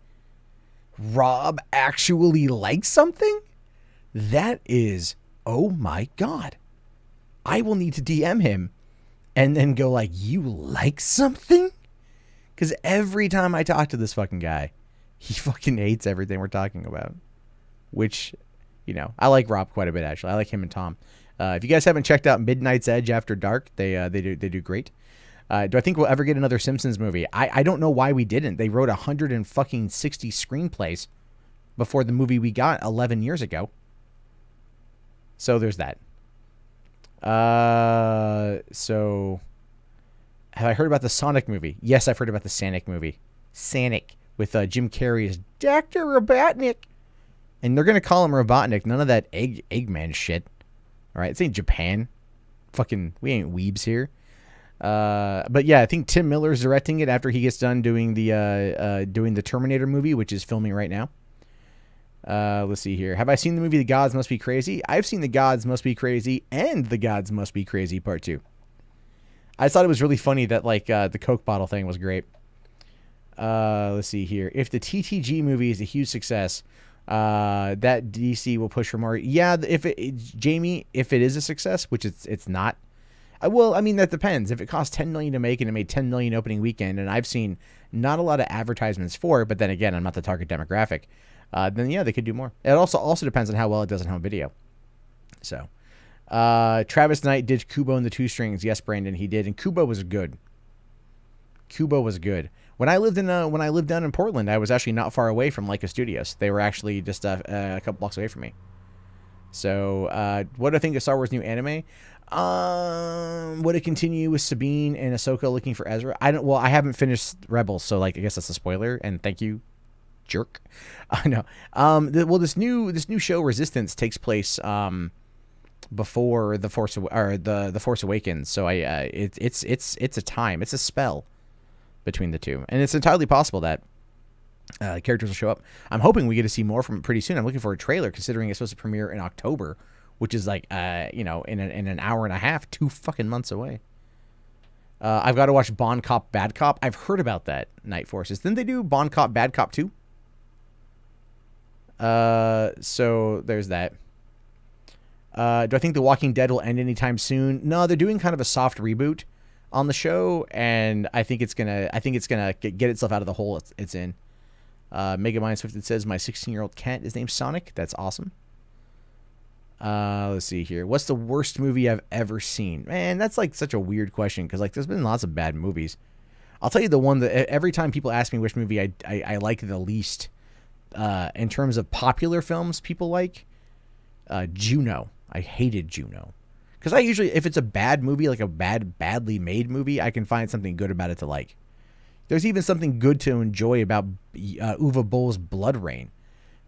Rob actually likes something? That is, oh my God. I will need to DM him and then go like, you like something? Because every time I talk to this fucking guy, he fucking hates everything we're talking about. Which, you know, I like Rob quite a bit, actually. I like him and Tom. If you guys haven't checked out Midnight's Edge After Dark, they do great. Do I think we'll ever get another Simpsons movie? I don't know why we didn't. They wrote 160 screenplays before the movie we got 11 years ago. So there's that. So have I heard about the Sonic movie? Yes, I've heard about the Sonic movie. Sonic with Jim Carrey as Dr. Robotnik. And they're going to call him Robotnik. None of that Eggman shit. All right, it's ain't Japan. Fucking, we ain't weebs here. But yeah, I think Tim Miller's directing it after he gets done doing the Terminator movie, which is filming right now. Let's see here. Have I seen the movie The Gods Must Be Crazy? I've seen The Gods Must Be Crazy and The Gods Must Be Crazy Part 2. I thought it was really funny that like the Coke bottle thing was great. Let's see here. If the TTG movie is a huge success, that DC will push for more. Yeah, Jamie, if it is a success, which it's not. Well, I mean, that depends. If it cost $10 million to make and it made $10 million opening weekend, and I've seen not a lot of advertisements for it, but then again, I'm not the target demographic. Then yeah, they could do more. It also depends on how well it does in home video. So, Travis Knight did Kubo and the Two Strings. Yes, Brandon, he did, and Kubo was good. Kubo was good. When I lived down in Portland, I was actually not far away from Leica Studios. They were actually just a couple blocks away from me. So, what do I think of Star Wars new anime? Would it continue with Sabine and Ahsoka looking for Ezra? I haven't finished Rebels, so like I guess that's a spoiler. And thank you, jerk. No. This new show Resistance takes place before the Force Awakens. So it's a time. It's a spell between the two, and it's entirely possible that characters will show up. I'm hoping we get to see more from it pretty soon. I'm looking for a trailer, considering it's supposed to premiere in October, which is like in an hour and a half, 2 fucking months away. I've got to watch Bon Cop, Bad Cop. I've heard about that, Night Forces. Didn't they do Bon Cop, Bad Cop 2? So there's that. Do I think The Walking Dead will end anytime soon? No, they're doing kind of a soft reboot on the show, and I think it's gonna get itself out of the hole it's in. Megamind Swift, it says, my 16-year-old cat is named Sonic. That's awesome. Let's see here. What's the worst movie I've ever seen? Man, that's like such a weird question, because like there's been lots of bad movies. I'll tell you the one that every time people ask me which movie I like the least, in terms of popular films people like, Juno. I hated Juno. Because I usually, if it's a bad movie, like a badly made movie, I can find something good about it to like. There's even something good to enjoy about Uwe Boll's Blood Rain,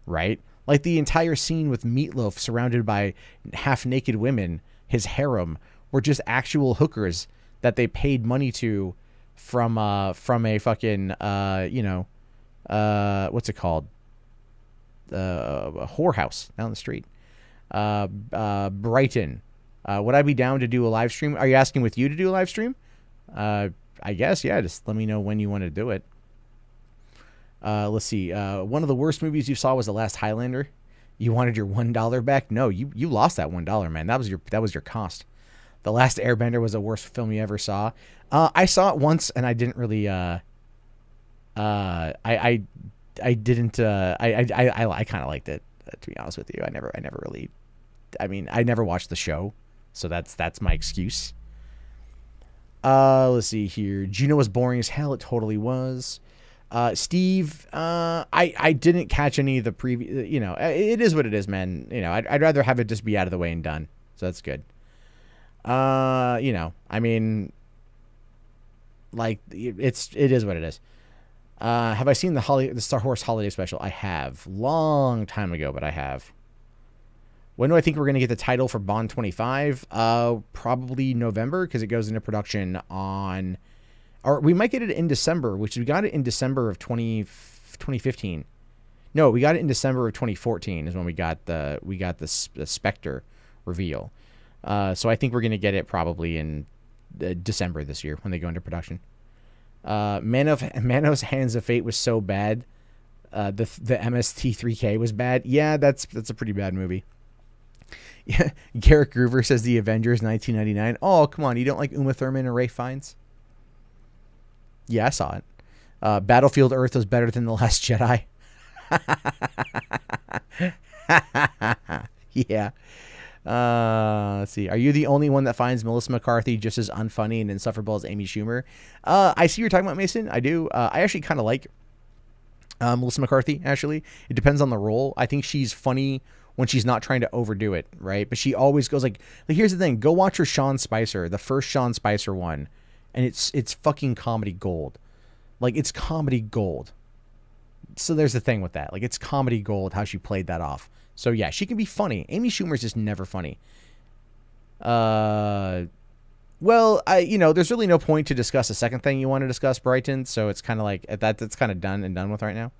right? Like the entire scene with Meatloaf surrounded by half-naked women, his harem, were just actual hookers that they paid money to from a fucking, what's it called? A whorehouse down the street. Brighton. Would I be down to do a live stream? Are you asking with you to do a live stream? I guess, yeah. Just let me know when you want to do it. Let's see. One of the worst movies you saw was The Last Highlander. You wanted your $1 back? No, you lost that $1, man. That was your cost. The Last Airbender was the worst film you ever saw. I saw it once and I didn't really. I didn't. I kind of liked it. To be honest with you, I never really. I mean, I never watched the show, so that's my excuse. Let's see here. Juno was boring as hell. It totally was. Steve, I didn't catch any of the previous, it is what it is, man. I'd rather have it just be out of the way and done. So that's good. I mean, like it is what it is. Have I seen the Star Wars holiday special? I have. Long time ago, but I have. When do I think we're going to get the title for Bond 25? Probably November, because it goes into production on... Or we might get it in December, which we got it in December of 2015. No, we got it in December of 2014 is when we got the Spectre reveal. So I think we're going to get it probably in December this year when they go into production. Manos Hands of Fate was so bad. The MST3K was bad. Yeah, that's a pretty bad movie. Yeah, Garrett Groover says The Avengers 1999. Oh, come on. You don't like Uma Thurman and Ralph Fiennes? Yeah, I saw it. Battlefield Earth was better than The Last Jedi. Yeah. Let's see. Are you the only one that finds Melissa McCarthy just as unfunny and insufferable as Amy Schumer? I see you're talking about, Mason. I do. I actually kind of like Melissa McCarthy, actually. It depends on the role. I think she's funny when she's not trying to overdo it, right? But she always goes like here's the thing. Go watch her Sean Spicer, the first Sean Spicer one, and it's fucking comedy gold. Like, it's comedy gold. So there's the thing with that. Like, it's comedy gold how she played that off. So yeah, she can be funny. Amy Schumer's just never funny. Well, there's really no point to discuss a second thing you want to discuss, Brighton. So it's kind of like that's kind of done with right now.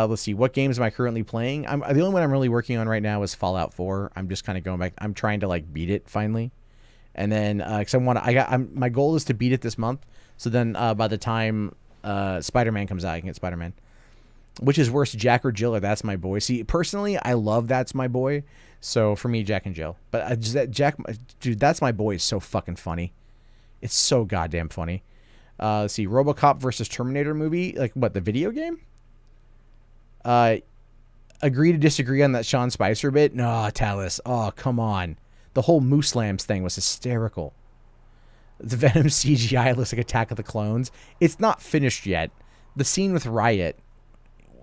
Let's see. What games am I currently playing? The only one I'm really working on right now is Fallout 4. I'm just kind of going back. I'm trying to like beat it finally. And then, cause my goal is to beat it this month. So then, by the time, Spider-Man comes out, I can get Spider-Man. Which is worse, Jack or Jill, or That's My Boy? See, personally, I love That's My Boy. So for me, Jack and Jill. But dude, That's My Boy is so fucking funny. It's so goddamn funny. Let's see, RoboCop versus Terminator movie. Like, what, the video game? Agree to disagree on that Sean Spicer bit? No, Talus. Oh, come on. The whole Moose Lambs thing was hysterical. The Venom CGI looks like Attack of the Clones. It's not finished yet. The scene with Riot,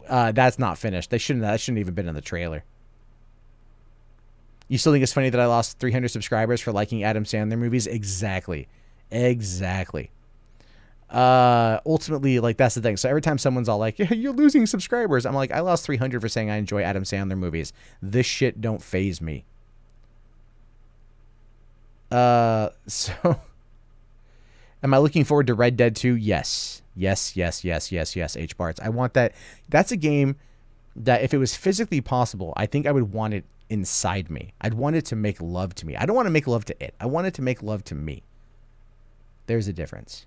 that's not finished. That shouldn't even been in the trailer. You still think it's funny that I lost 300 subscribers for liking Adam Sandler movies? Exactly. Ultimately, like, that's the thing. So every time someone's all like, yeah, you're losing subscribers, I'm like, I lost 300 for saying I enjoy Adam Sandler movies. This shit don't faze me. So am I looking forward to Red Dead 2? Yes, H-Barts. I want that. That's a game that if it was physically possible, I think I would want it inside me. I'd want it to make love to me. I don't want to make love to it. I want it to make love to me. There's a difference.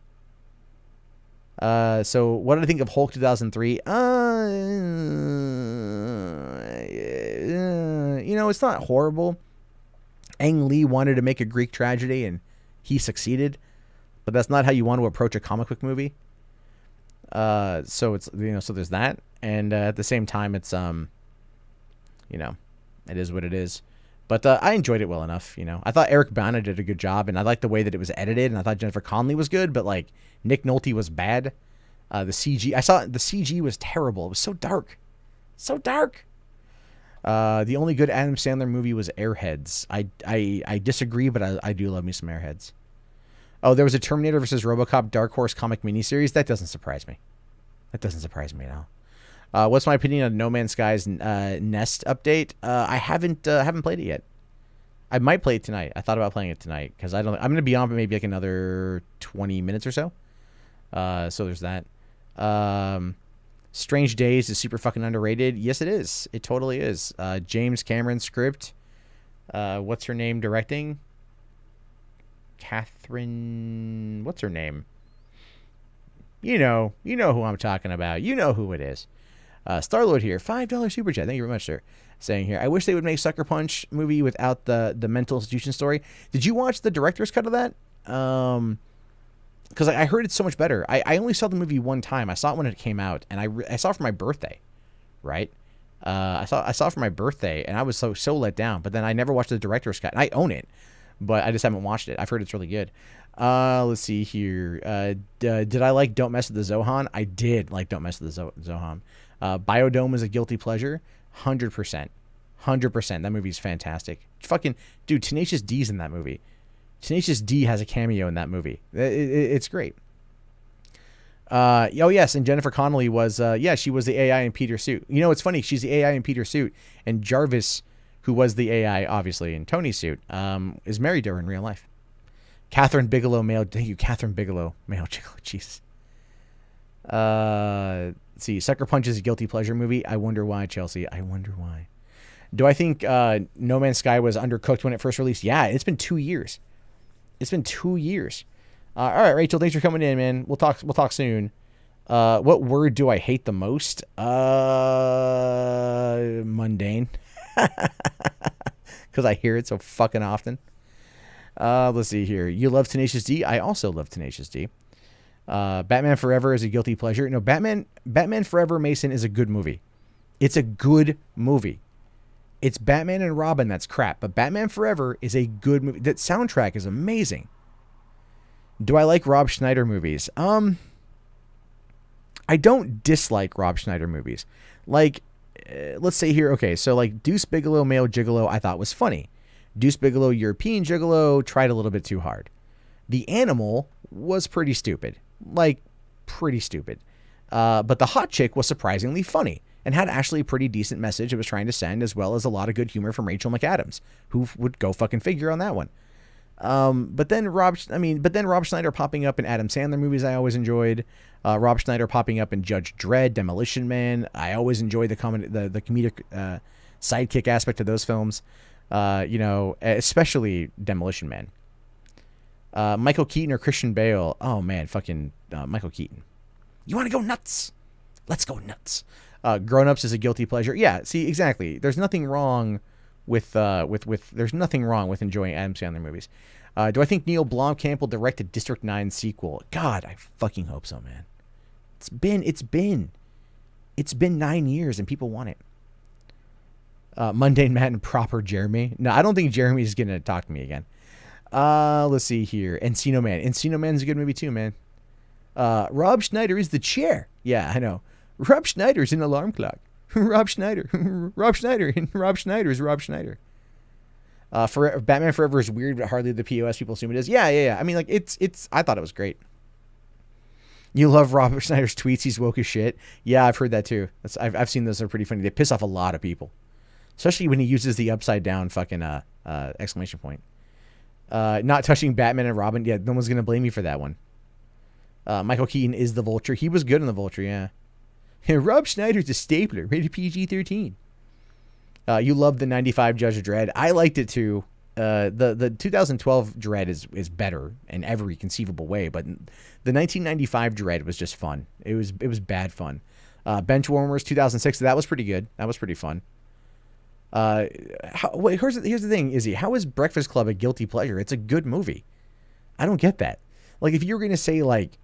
So what did I think of Hulk 2003? It's not horrible. Ang Lee wanted to make a Greek tragedy, and he succeeded. But that's not how you want to approach a comic book movie. So it's so there's that, and at the same time, it's it is what it is. But I enjoyed it well enough. I thought Eric Bana did a good job, and I liked the way that it was edited, and I thought Jennifer Connelly was good, but like Nick Nolte was bad. The CG, I saw the CG was terrible. It was so dark, so dark. The only good Adam Sandler movie was Airheads. I disagree, but I do love me some Airheads. Oh, there was a Terminator versus RoboCop Dark Horse comic miniseries. That doesn't surprise me. That doesn't surprise me at all. What's my opinion on No Man's Sky's Nest update? I haven't played it yet. I might play it tonight. I thought about playing it tonight because I'm going to be on for maybe like another 20 minutes or so. So there's that. Strange Days is super fucking underrated. Yes, it is. It totally is. James Cameron script. What's her name directing? Catherine. What's her name? You know who I'm talking about. You know who it is. Star-Lord here. $5 super chat. Thank you very much, sir. Saying here, I wish they would make Sucker Punch movie without the mental institution story. Did you watch the director's cut of that? Because I heard it's so much better. I only saw the movie one time. I saw it when it came out, and I saw it for my birthday, right? I saw it for my birthday, and I was so let down. But then I never watched the director's cut. And I own it, but I just haven't watched it. I've heard it's really good. Let's see here. Did I like Don't Mess with the Zohan? I did like Don't Mess with the Zohan. Biodome is a guilty pleasure. 100%. 100%. That movie's fantastic. Fucking dude, Tenacious D's in that movie. Tenacious D has a cameo in that movie. It's great. Oh yes, and Jennifer Connelly was she was the AI in Peter Suit. It's funny, she's the AI in Peter Suit, and Jarvis, who was the AI obviously in Tony's suit, is married to her in real life. Catherine Bigelow male. Thank you, Catherine Bigelow male gigolo. Jesus. Let's see, Sucker Punch is a guilty pleasure movie. I wonder why, Chelsea. I wonder why. Do I think No Man's Sky was undercooked when it first released? Yeah, it's been 2 years. It's been 2 years. All right, Rachel, thanks for coming in, man. We'll talk soon. What word do I hate the most? Mundane. Because I hear it so fucking often. Let's see here. You love Tenacious D? I also love Tenacious D. Batman Forever is a guilty pleasure. No, Batman Forever, Mason, is a good movie. It's a good movie. It's Batman and Robin that's crap, but Batman Forever is a good movie. That soundtrack is amazing. Do I like Rob Schneider movies? I don't dislike Rob Schneider movies. Like, let's say here, okay, so like Deuce Bigelow, Male Gigolo, I thought was funny. Deuce Bigelow, European Gigolo, tried a little bit too hard. The Animal was pretty stupid. Like, pretty stupid. But The Hot Chick was surprisingly funny and had actually a pretty decent message it was trying to send, as well as a lot of good humor from Rachel McAdams, who would go fucking figure on that one. But then Rob Schneider popping up in Adam Sandler movies I always enjoyed. Rob Schneider popping up in Judge Dredd, Demolition Man. I always enjoyed the comedic sidekick aspect of those films. Especially Demolition Man. Michael Keaton or Christian Bale? Oh man, fucking Michael Keaton. You want to go nuts? Let's go nuts. Grown Ups is a guilty pleasure. Yeah, see, exactly. There's nothing wrong with there's nothing wrong with enjoying Adam Sandler movies. Do I think Neil Blomkamp will direct a District 9 sequel? God, I fucking hope so, man. It's been 9 years and people want it. Mundane Matt and Proper Jeremy. No, I don't think Jeremy's gonna talk to me again. Let's see here. Encino Man. Encino Man's a good movie too, man. Rob Schneider is the chair. Yeah, I know. Rob Schneider's an alarm clock. Rob Schneider. Rob Schneider. And Rob Schneider is Rob Schneider. Batman Forever is weird, but hardly the POS people assume it is. Yeah. I mean, like, I thought it was great. You love Rob Schneider's tweets. He's woke as shit. Yeah, I've heard that too. I've seen those. They're pretty funny. They piss off a lot of people. Especially when he uses the upside down fucking exclamation point. Not touching Batman and Robin. Yeah, no one's going to blame you for that one. Michael Keaton is the Vulture. He was good in the Vulture, yeah. Rob Schneider's a stapler, rated PG-13. You love the 95 Judge Dredd. I liked it too. the 2012 Dredd is better in every conceivable way, but the 1995 Dredd was just fun. It was bad fun. Benchwarmers 2006, that was pretty good. That was pretty fun. Here's the thing, Izzy. How is Breakfast Club a guilty pleasure? It's a good movie. I don't get that. Like, if you were gonna say like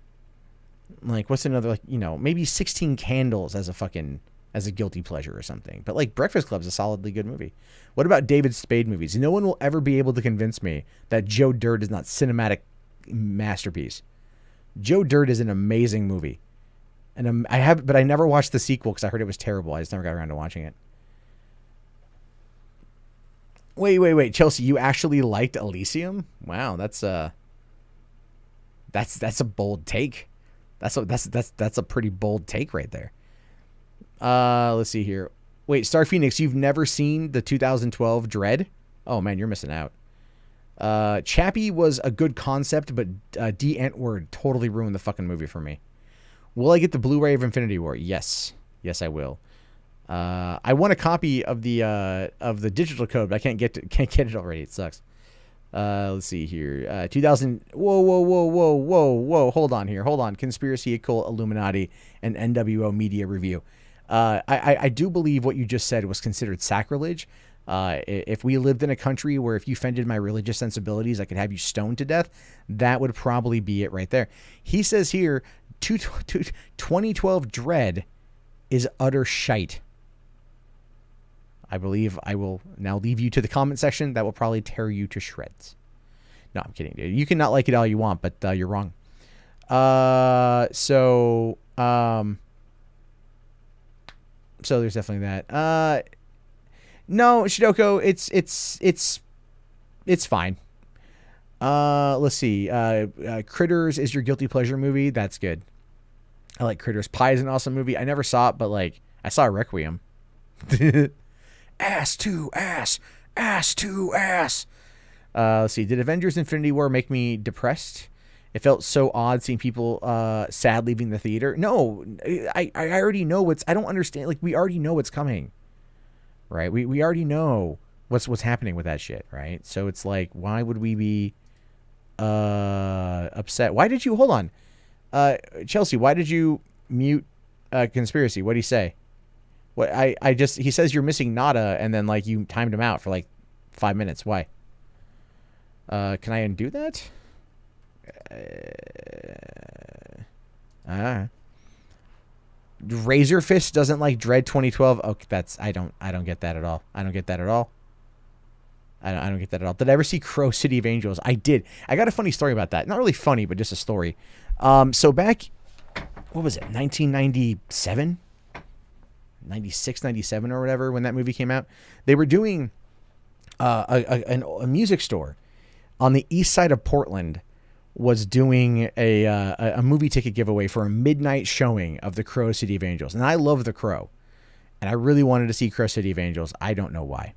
what's another, like, you know, maybe 16 Candles as a guilty pleasure or something. But like Breakfast Club's a solidly good movie. What about David Spade movies? No one will ever be able to convince me that Joe Dirt is not cinematic masterpiece. Joe Dirt is an amazing movie, and but I never watched the sequel because I heard it was terrible. I just never got around to watching it. Wait, Chelsea, you actually liked Elysium? Wow, that's a bold take. That's a pretty bold take right there. Let's see here. Wait, Star Phoenix, you've never seen the 2012 Dredd? Oh man, you're missing out. Chappie was a good concept, but D. Entward totally ruined the fucking movie for me. Will I get the Blu-ray of Infinity War? Yes, I will. I want a copy of the digital code, but I can't get it already. It sucks. Let's see here. 2000. Whoa. Hold on. Conspiracy, Occult, Illuminati, and NWO Media Review. I do believe what you just said was considered sacrilege. If we lived in a country where if you offended my religious sensibilities, I could have you stoned to death, that would probably be it right there. He says here, 2012 Dredd is utter shite. I believe I will now leave you to the comment section. That will probably tear you to shreds. No, I'm kidding, dude. You can not like it all you want, but you're wrong. So there's definitely that. No, Shidoko, it's fine. Let's see. Critters is your guilty pleasure movie. That's good. I like Critters. Pie is an awesome movie. I never saw it, but like I saw Requiem. Ass to ass. Let's see. Did Avengers Infinity War make me depressed? It felt so odd seeing people sad leaving the theater. No, I already know I don't understand. Like, we already know what's coming, right? We already know what's happening with that shit, right? So it's like, why would we be upset? Why did you, hold on, Chelsea, why did you mute Conspiracy? What'd he say? What he says you're missing Nada, and then like you timed him out for like 5 minutes. Why? Can I undo that? Razor Fist doesn't like Dredd 2012. Okay, I don't get that at all. I don't get that at all. Did I ever see Crow City of Angels? I did. I got a funny story about that. Not really funny, but just a story. So back, what was it, 1997? 96, 97 or whatever, when that movie came out, they were doing a music store on the east side of Portland was doing a movie ticket giveaway for a midnight showing of the Crow City of Angels. And I love The Crow, and I really wanted to see Crow City of Angels. I don't know why.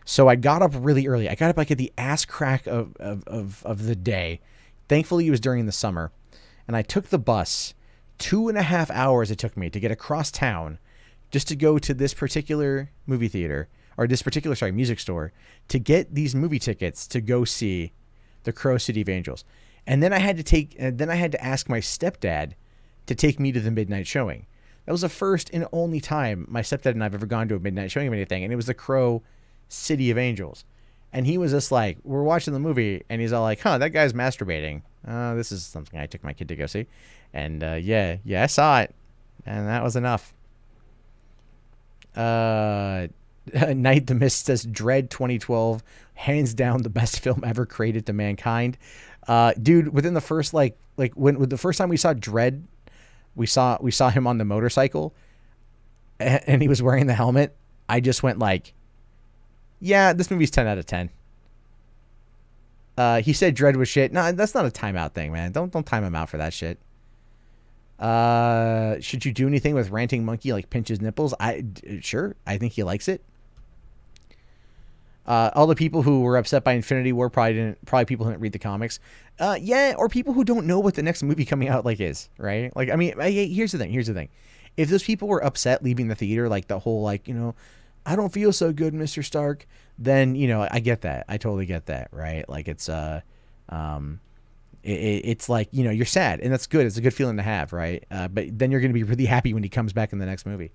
So I got up really early. I got up like at the ass crack of the day. Thankfully, it was during the summer. And I took the bus. 2.5 hours it took me to get across town just to go to this particular movie theater, or this particular, music store, to get these movie tickets to go see the Crow City of Angels. And then I had to ask my stepdad to take me to the midnight showing. That was the first and only time my stepdad and I have ever gone to a midnight showing of anything, and it was the Crow City of Angels. And he was just like, we're watching the movie, and he's all like, that guy's masturbating. This is something I took my kid to go see. And yeah, I saw it, and that was enough. Night the Mist says Dredd 2012, hands down the best film ever created to mankind. Dude, within the first when the first time we saw Dredd, we saw him on the motorcycle, and he was wearing the helmet. I just went like, yeah, this movie's 10 out of 10. He said Dredd was shit. No, that's not a timeout thing, man. Don't time him out for that shit. Should you do anything with Ranting Monkey, like pinch his nipples? Sure. I think he likes it. All the people who were upset by Infinity War probably people who didn't read the comics. Yeah, or people who don't know what the next movie coming out is, right? Like, I mean, here's the thing. If those people were upset leaving the theater, like the whole, I don't feel so good, Mr. Stark, then, you know, I get that. I totally get that, right? Like it's it's like, you know, you're sad, and that's good. It's a good feeling to have, right? But then you're going to be really happy when he comes back in the next movie.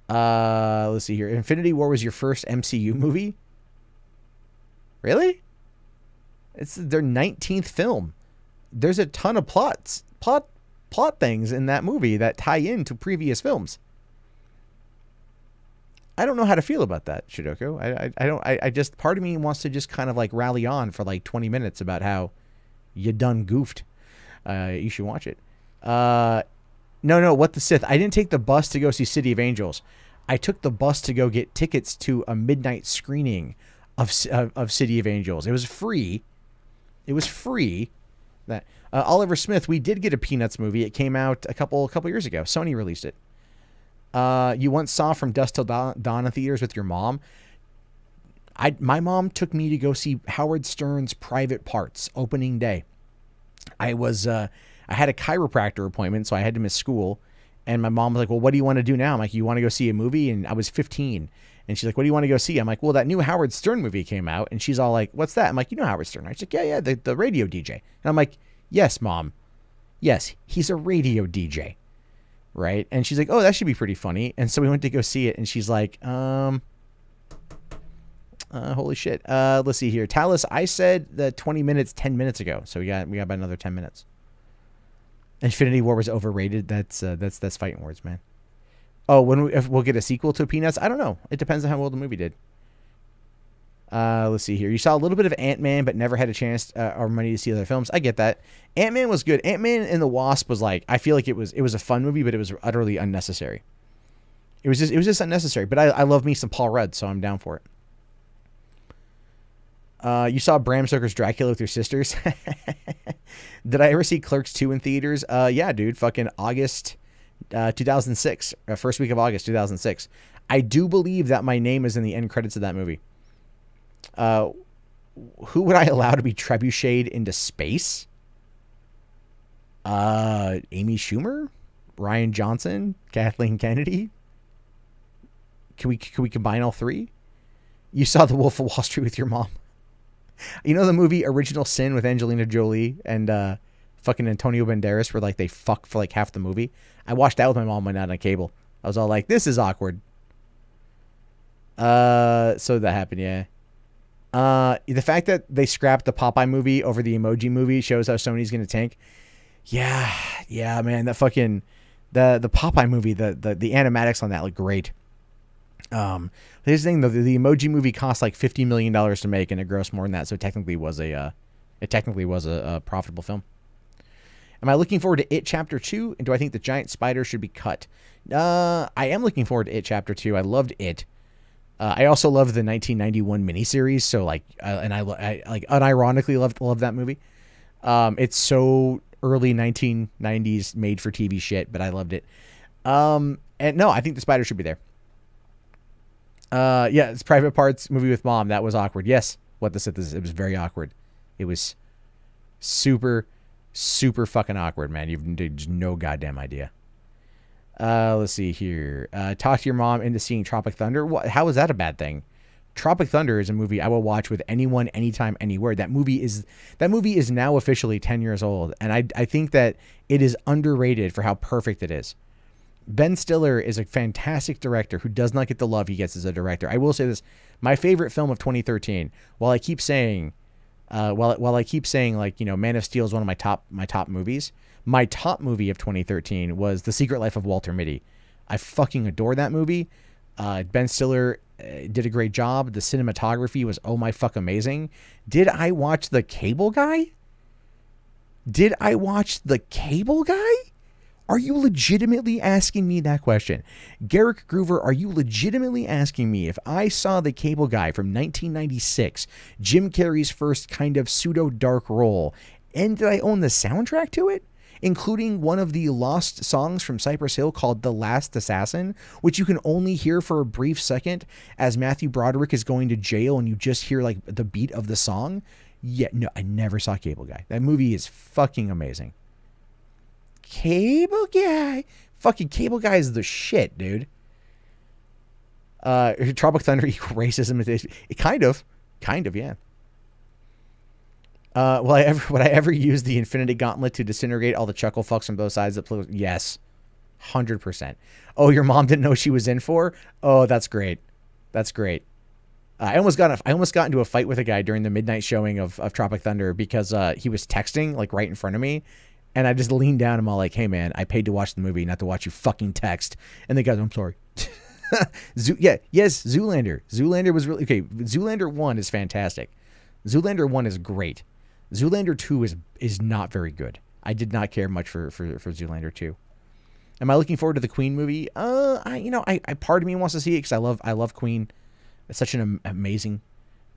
Let's see here. Infinity War was your first MCU movie? Really? It's their 19th film. There's a ton of plot things in that movie that tie into previous films. I don't know how to feel about that, Shidoku. I just, part of me wants to just kind of like rally on for like 20 minutes about how you done goofed. You should watch it. No, what the Sith. I didn't take the bus to go see City of Angels. I took the bus to go get tickets to a midnight screening of City of Angels. It was free. It was free. That Oliver Smith, we did get a Peanuts movie. It came out a couple years ago. Sony released it. You once saw From Dusk Till Dawn in theaters with your mom. My mom took me to go see Howard Stern's Private Parts opening day. I had a chiropractor appointment, so I had to miss school. And my mom was like, well, what do you want to do now? I'm like, you want to go see a movie? And I was 15. And she's like, what do you want to go see? I'm like, well, that new Howard Stern movie came out. And she's all like, what's that? I'm like, you know Howard Stern, right? She's like, yeah, the radio DJ. And I'm like, yes, Mom. Yes, he's a radio DJ. Right? And she's like, oh, that should be pretty funny. And so we went to go see it. And she's like, holy shit. Let's see here. Talus, I said the 20 minutes 10 minutes ago. So we got about another 10 minutes. Infinity War was overrated. That's fighting words, man. Oh, if we'll get a sequel to Peanuts? I don't know. It depends on how well the movie did. Let's see here. You saw a little bit of Ant-Man, but never had a chance or money to see other films. I get that. Ant-Man was good. Ant-Man and the Wasp was like, I feel like it was a fun movie, but it was utterly unnecessary. It was just unnecessary. But I love me some Paul Rudd, so I'm down for it. You saw Bram Stoker's Dracula with your sisters? Did I ever see Clerks 2 in theaters? Yeah, dude. Fucking August 2006. First week of August 2006. I do believe that my name is in the end credits of that movie. Who would I allow to be trebucheted into space? Amy Schumer? Ryan Johnson? Kathleen Kennedy? Can we combine all three? You saw The Wolf of Wall Street with your mom? You know the movie Original Sin with Angelina Jolie and fucking Antonio Banderas, where like they fuck for like half the movie? I watched that with my mom one night on cable. I was all like, this is awkward. So that happened, yeah. The fact that they scrapped the Popeye movie over the Emoji movie shows how Sony's gonna tank. Yeah, man. That fucking the Popeye movie, the animatics on that look great. Here's the thing though, the Emoji movie cost like $50 million to make, and it grossed more than that, so it technically was a profitable film. Am I looking forward to It Chapter 2? And do I think the giant spider should be cut? I am looking forward to It Chapter 2. I loved it. I also love the 1991 miniseries, so like, and I like unironically love that movie. It's so early 1990s made for TV shit, but I loved it. And no, I think the spider should be there. Yeah, it's Private Parts movie with mom. That was awkward. Yes, what the Sith is. It was very awkward. It was super fucking awkward, man. You've no goddamn idea. Let's see here. Talk to your mom into seeing Tropic Thunder. How is that a bad thing? Tropic Thunder is a movie I will watch with anyone, anytime, anywhere. That movie is now officially 10 years old, and I think that it is underrated for how perfect it is. Ben Stiller is a fantastic director who does not get the love he gets as a director. I will say this: my favorite film of 2013. While I keep saying, like, you know, Man of Steel is one of my top movies. My top movie of 2013 was The Secret Life of Walter Mitty. I fucking adore that movie. Ben Stiller did a great job. The cinematography was oh my fuck amazing. Did I watch The Cable Guy? Are you legitimately asking me that question? Garrick Groover, are you legitimately asking me if I saw The Cable Guy from 1996, Jim Carrey's first kind of pseudo-dark role, and did I own the soundtrack to it? Including one of the lost songs from Cypress Hill called The Last Assassin, which you can only hear for a brief second as Matthew Broderick is going to jail and you just hear like the beat of the song? Yeah, no, I never saw Cable Guy. That movie is fucking amazing. Cable Guy. Fucking Cable Guy is the shit, dude. Tropic Thunder equal racism. Kind of, yeah. Would I ever use the Infinity Gauntlet to disintegrate all the chuckle fucks on both sides? Yes, 100%. Oh, your mom didn't know she was in for? Oh, that's great. That's great. I almost got into a fight with a guy during the midnight showing of Tropic Thunder because he was texting like right in front of me, and I just leaned down and I'm all like, "Hey man, I paid to watch the movie, not to watch you fucking text." And the guy's, "I'm sorry." Zoolander. Zoolander was really okay. Zoolander 1 is fantastic. Zoolander 1 is great. Zoolander 2 is not very good. I did not care much for Zoolander 2. Am I looking forward to the Queen movie? I part of me wants to see it because I love Queen. It's such an amazing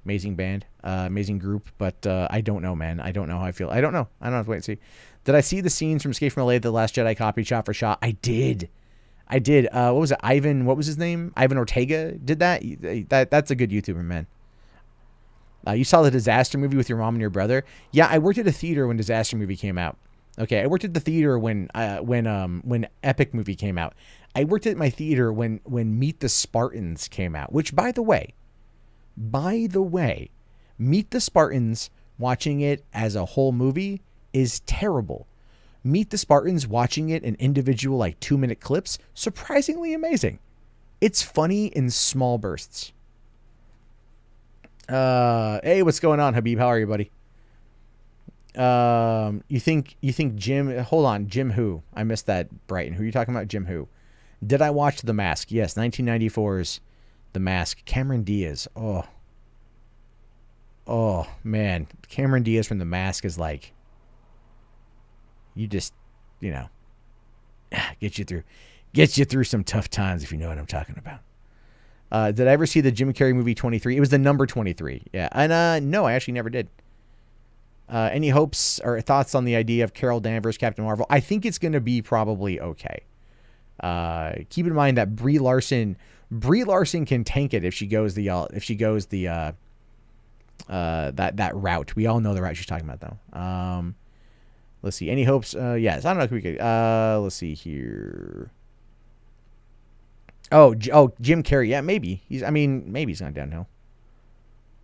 band, amazing group. But I don't know, man. I don't know how I feel. I don't know. I don't have to wait and see. Did I see the scenes from Escape from LA, The Last Jedi copied shot for shot? I did. What was it? Ivan, what was his name? Ivan Ortega did that. That's a good YouTuber, man. You saw the Disaster movie with your mom and your brother? Yeah, I worked at a theater when Disaster movie came out. Okay, I worked at the theater when Epic movie came out. I worked at my theater when Meet the Spartans came out, which by the way, Meet the Spartans, watching it as a whole movie is terrible. Meet the Spartans, watching it in individual like 2-minute clips, surprisingly amazing. It's funny in small bursts. Hey, what's going on, Habib? How are you, buddy? You think Jim, hold on, Jim who? I missed that, Brighton. Who are you talking about? Jim who? Did I watch The Mask? Yes, 1994's The Mask. Cameron Diaz. Oh man, Cameron Diaz from The Mask is like, you just, gets you through some tough times, if you know what I'm talking about. Did I ever see the Jim Carrey movie 23? It was the number 23. Yeah. And no, I actually never did. Any hopes or thoughts on the idea of Carol Danvers, Captain Marvel? I think it's going to be probably okay. Keep in mind that Brie Larson can tank it if she goes that route. We all know the route she's talking about though. Let's see. Any hopes? Yes. I don't know if we could. Let's see here. Oh, Jim Carrey. Yeah, maybe. Maybe he's gone downhill.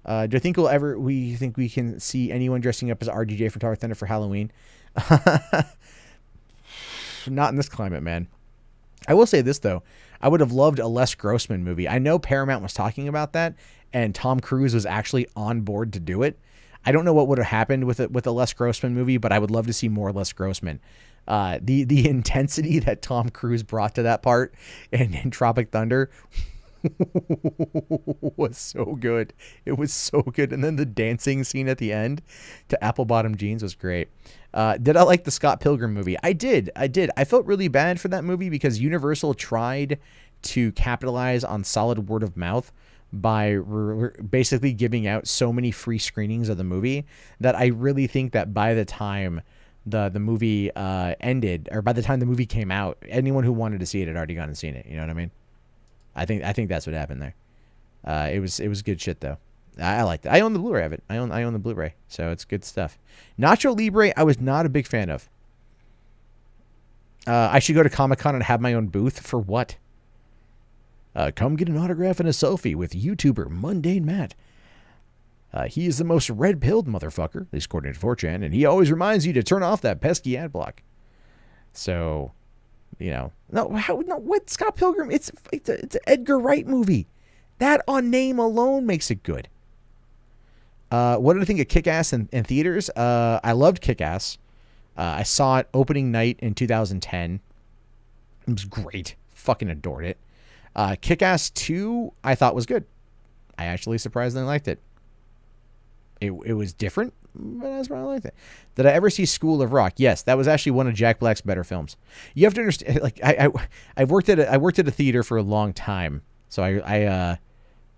Do you think we think we can see anyone dressing up as RDJ from Tower Thunder for Halloween? Not in this climate, man. I will say this though. I would have loved a Les Grossman movie. I know Paramount was talking about that, and Tom Cruise was actually on board to do it. I don't know what would have happened with a Les Grossman movie, but I would love to see more Les Grossman. The intensity that Tom Cruise brought to that part in Tropic Thunder was so good. It was so good. And then the dancing scene at the end to Apple Bottom Jeans was great. Did I like the Scott Pilgrim movie? I did. I felt really bad for that movie because Universal tried to capitalize on solid word of mouth by basically giving out so many free screenings of the movie that I really think that by the time the movie ended, or by the time the movie came out, anyone who wanted to see it had already gone and seen it. You know what I mean? I think that's what happened there. It was good shit though. I liked it. I own the Blu-ray of it. I own the Blu-ray, so it's good stuff. Nacho Libre, I was not a big fan of. I should go to Comic-Con and have my own booth for what? Come get an autograph and a selfie with YouTuber Mundane Matt. He is the most red-pilled motherfucker, at least according to 4chan, and he always reminds you to turn off that pesky ad block. So, what Scott Pilgrim? It's an Edgar Wright movie. That on name alone makes it good. What did I think of Kick-Ass in theaters? I loved Kick-Ass. I saw it opening night in 2010. It was great. Fucking adored it. Kick-Ass 2, I thought was good. I actually surprisingly liked it. It was different, but that's why I liked it. Did I ever see School of Rock? Yes, that was actually one of Jack Black's better films. You have to understand, like I worked at a theater for a long time, so I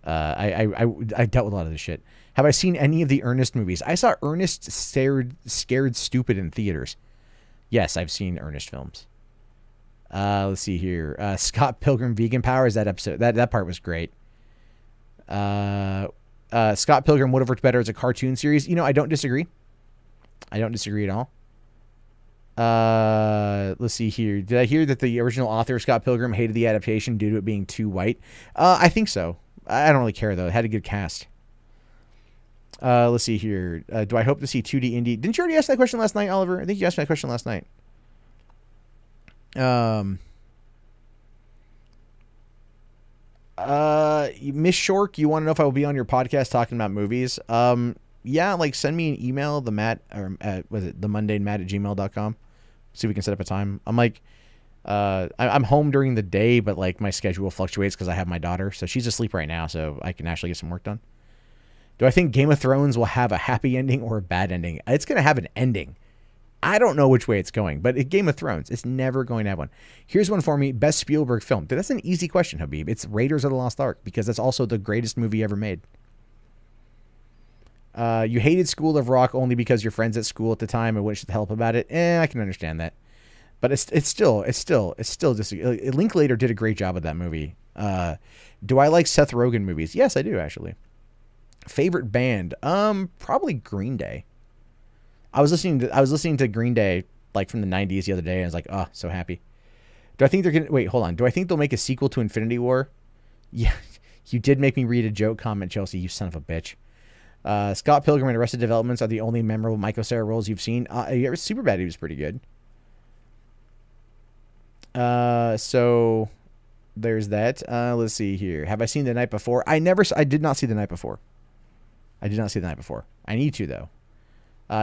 dealt with a lot of this shit. Have I seen any of the Ernest movies? I saw Ernest Scared Stupid in theaters. Yes, I've seen Ernest films. Let's see here. Scott Pilgrim Vegan Powers, that episode, that part was great. Scott Pilgrim would have worked better as a cartoon series. I don't disagree. I don't disagree at all. Let's see here. Did I hear that the original author, Scott Pilgrim, hated the adaptation due to it being too white? I think so. I don't really care, though. It had a good cast. Let's see here. Do I hope to see 2D indie? Didn't you already ask that question last night, Oliver? I think you asked me that question last night. Miss Shork, you want to know if I will be on your podcast talking about movies? Yeah, like send me an email, the mundanemat@gmail.com. See if we can set up a time. I'm like, I'm home during the day, but like my schedule fluctuates because I have my daughter, so she's asleep right now, so I can actually get some work done. Do I think Game of Thrones will have a happy ending or a bad ending? It's going to have an ending. I don't know which way it's going, but Game of Thrones, it's never going to have one. Here's one for me. Best Spielberg film. That's an easy question, Habib. It's Raiders of the Lost Ark, because that's also the greatest movie ever made. You hated School of Rock only because your friends at school at the time and wished to help about it. I can understand that. But it's still just... Linklater did a great job with that movie. Do I like Seth Rogen movies? Yes, I do, actually. Favorite band? Probably Green Day. I was listening to Green Day like from the 90s the other day, and I was like, oh, so happy. Do I think they're gonna wait? Hold on. Do I think they'll make a sequel to Infinity War? Yeah, you did make me read a joke comment, Chelsea. You son of a bitch. Scott Pilgrim and Arrested Developments are the only memorable Michael Cera roles you've seen. Superbad, he was pretty good. So there's that. Let's see here. Have I seen The Night Before? I did not see The Night Before. I did not see The Night Before. I need to, though.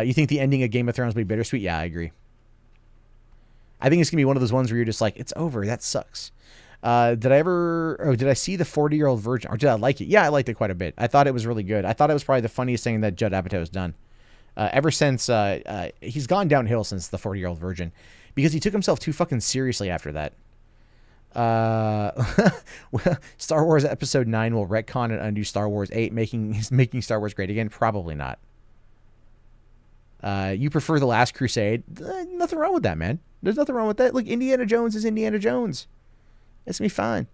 You think the ending of Game of Thrones will be bittersweet? Yeah, I agree. I think it's going to be one of those ones where you're just like, it's over. That sucks. Did I see The 40-Year-Old Virgin? Or did I like it? Yeah, I liked it quite a bit. I thought it was really good. I thought it was probably the funniest thing that Judd Apatow has done. Ever since, he's gone downhill since The 40-Year-Old Virgin. Because he took himself too fucking seriously after that. Star Wars Episode 9 will retcon and undo Star Wars 8, making Star Wars great again? Probably not. You prefer The Last Crusade? Nothing wrong with that, man. There's nothing wrong with that. Look, Indiana Jones is Indiana Jones. It's going to be fine.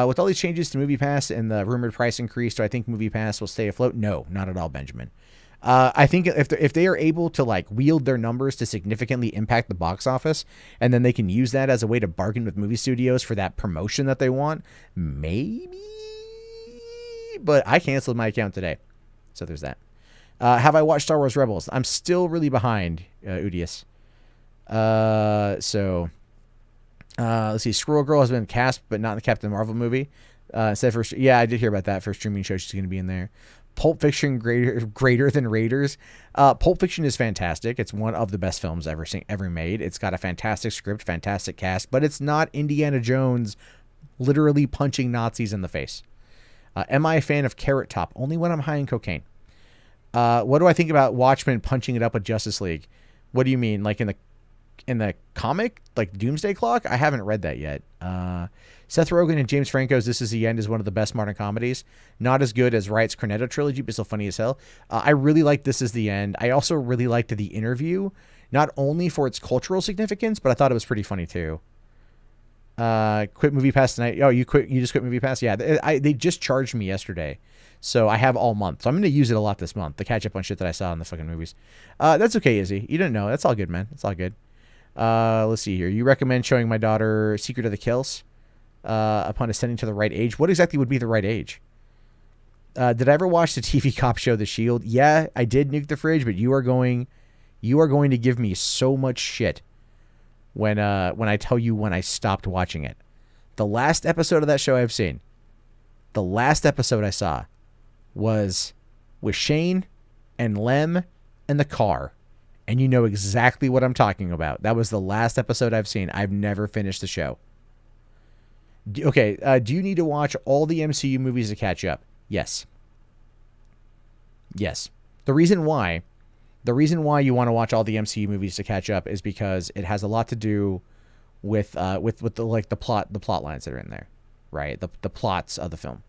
With all these changes to MoviePass and the rumored price increase, do I think MoviePass will stay afloat? No, not at all, Benjamin. I think if they are able to like wield their numbers to significantly impact the box office, and then they can use that as a way to bargain with movie studios for that promotion that they want, maybe. But I canceled my account today, so there's that. Have I watched Star Wars Rebels? I'm still really behind, Udius. Let's see. Squirrel Girl has been cast, but not in the Captain Marvel movie. Yeah, I did hear about that for a streaming show. She's going to be in there. Pulp Fiction greater than Raiders. Pulp Fiction is fantastic. It's one of the best films ever made. It's got a fantastic script, fantastic cast, but it's not Indiana Jones literally punching Nazis in the face. Am I a fan of Carrot Top? Only when I'm high in cocaine. What do I think about Watchmen punching it up with Justice League? What do you mean? Like in the comic, like Doomsday Clock? I haven't read that yet. Seth Rogen and James Franco's This Is the End is one of the best modern comedies. Not as good as Wright's Cornetto trilogy, but still funny as hell. I really like This Is the End. I also really liked The Interview, not only for its cultural significance, but I thought it was pretty funny too. Quit MoviePass tonight. Oh, you just quit MoviePass? Yeah, they just charged me yesterday. So I have all month. So I'm going to use it a lot this month to catch up on shit that I saw in the fucking movies. That's okay, Izzy. You didn't know. That's all good, man. It's all good. Let's see here. You recommend showing my daughter Secret of the Kills upon ascending to the right age. What exactly would be the right age? Did I ever watch the TV cop show The Shield? Yeah, I did, Nuke the Fridge, but you are going to give me so much shit when I tell you when I stopped watching it. The last episode of that show I've seen, the last episode I saw was with Shane and Lem and the car. And you know exactly what I'm talking about. That was the last episode I've seen. I've never finished the show. Okay, do you need to watch all the MCU movies to catch up? Yes. Yes. The reason why you want to watch all the MCU movies to catch up is because it has a lot to do with the plot lines that are in there, right? The plots of the film.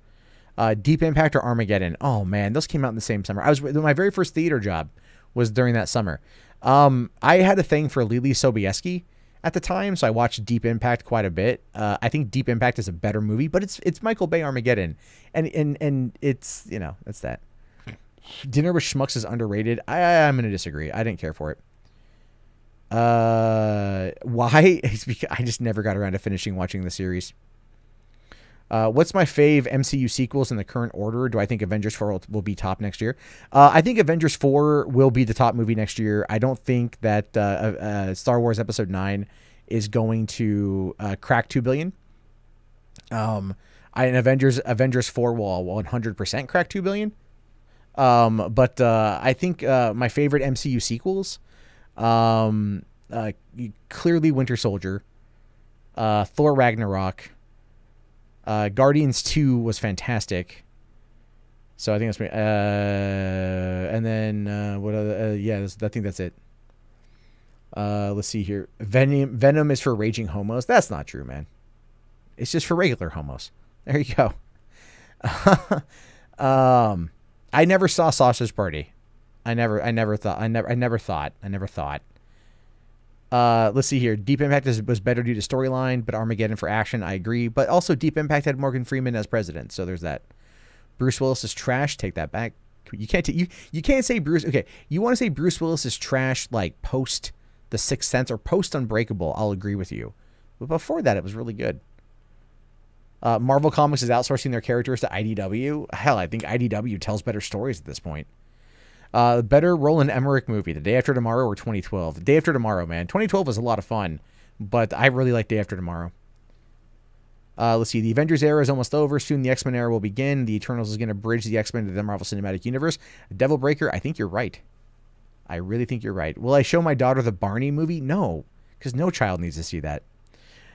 Deep Impact or Armageddon. Oh man, those came out in the same summer. My very first theater job was during that summer. I had a thing for Lily Sobieski at the time, so I watched Deep Impact quite a bit. I think Deep Impact is a better movie, but it's Michael Bay Armageddon, and it's, you know, that's that. Dinner with Schmucks is underrated. I'm going to disagree. I didn't care for it. Why? It's because I just never got around to finishing watching the series. What's my fave MCU sequels in the current order? Do I think Avengers 4 will be top next year? I think Avengers 4 will be the top movie next year. I don't think that Star Wars Episode 9 is going to crack 2 billion. And Avengers 4 will 100% crack 2 billion. But I think my favorite MCU sequels, clearly Winter Soldier, Thor Ragnarok, Guardians 2 was fantastic. So I think that's me. And then what other? Yeah, I think that's it. Let's see here. Venom is for raging homos. That's not true, man. It's just for regular homos. There you go. I never saw Sausage Party. I never thought. Let's see here. Deep Impact was better due to storyline, but Armageddon for action, I agree. But also Deep Impact had Morgan Freeman as president, so there's that. Bruce Willis is trash. Take that back. You can't say Bruce. Okay, you want to say Bruce Willis is trash like post The Sixth Sense or post Unbreakable? I'll agree with you. But before that, it was really good. Marvel Comics is outsourcing their characters to IDW. Hell, I think IDW tells better stories at this point. Better Roland Emmerich movie, The Day After Tomorrow or 2012? The Day After Tomorrow, man. 2012 was a lot of fun, but I really like Day After Tomorrow. Let's see. The Avengers era is almost over. Soon the X-Men era will begin. The Eternals is going to bridge the X-Men to the Marvel Cinematic Universe. Devil Breaker, I think you're right. I really think you're right. Will I show my daughter the Barney movie? No, because no child needs to see that.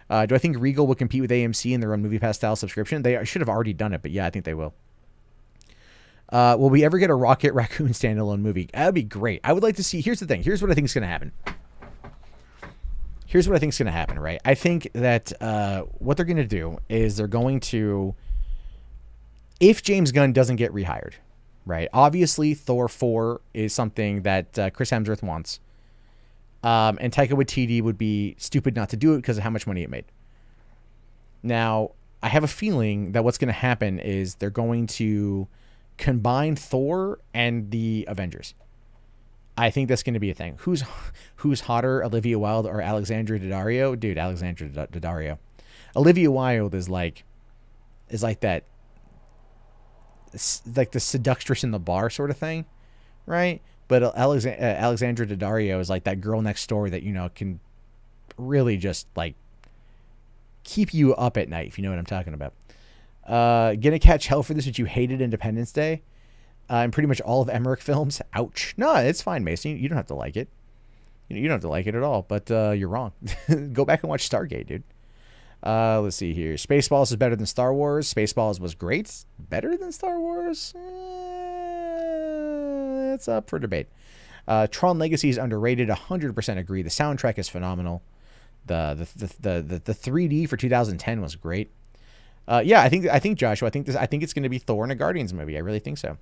Do I think Regal will compete with AMC in their own Movie Pass style subscription? They should have already done it, but yeah, I think they will. Will we ever get a Rocket Raccoon standalone movie? That would be great. I would like to see. Here's the thing. Here's what I think is going to happen. Here's what I think is going to happen, right? I think that what they're going to do is they're going to, if James Gunn doesn't get rehired, right? Obviously, Thor 4 is something that Chris Hemsworth wants. And Taika Waititi would be stupid not to do it because of how much money it made. Now, I have a feeling that what's going to happen is they're going to combine Thor and the Avengers. I think that's going to be a thing. Who's hotter, Olivia Wilde or Alexandra Daddario? Dude, Alexandra Daddario. Olivia Wilde is like that. It's like the seductress in the bar sort of thing, right? But Alexandra Daddario is like that girl next door that, you know, can really just like keep you up at night, if you know what I'm talking about. Gonna catch hell for this, but you hated Independence Day and pretty much all of Emmerich films. Ouch. No, it's fine, Mason. You don't have to like it. You don't have to like it at all, but you're wrong. Go back and watch Stargate, dude. Let's see here. Spaceballs is better than Star Wars. Spaceballs was great. Better than Star Wars? It's up for debate. Tron Legacy is underrated. 100% agree. The soundtrack is phenomenal. The 3D for 2010 was great. Yeah, I think Joshua. I think it's going to be Thor and a Guardians movie. I really think so.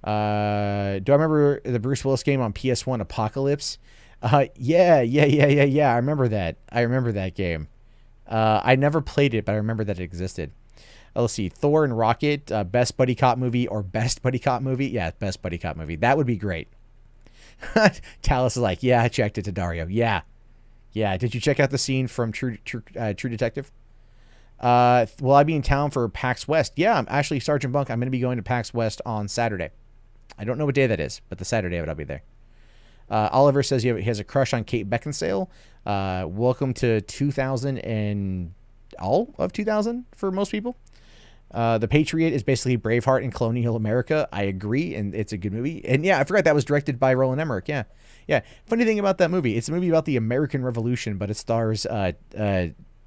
Do I remember the Bruce Willis game on PS1, Apocalypse? Yeah. I remember that game. I never played it, but I remember that it existed. Let's see. Thor and Rocket, best buddy cop movie or best buddy cop movie? Yeah, best buddy cop movie. That would be great. Talis is like, yeah, I checked it to Dario. Yeah. Did you check out the scene from True Detective? Will I be in town for PAX West? Yeah, I'm actually Sergeant Bunk. I'm going to be going to PAX West on Saturday. I don't know what day that is, but the Saturday of it, I'll be there. Oliver says he has a crush on Kate Beckinsale. Welcome to 2000 and all of 2000 for most people. The Patriot is basically Braveheart in colonial America. I agree, and it's a good movie. And yeah, I forgot that was directed by Roland Emmerich. Yeah. Funny thing about that movie, it's a movie about the American Revolution, but it stars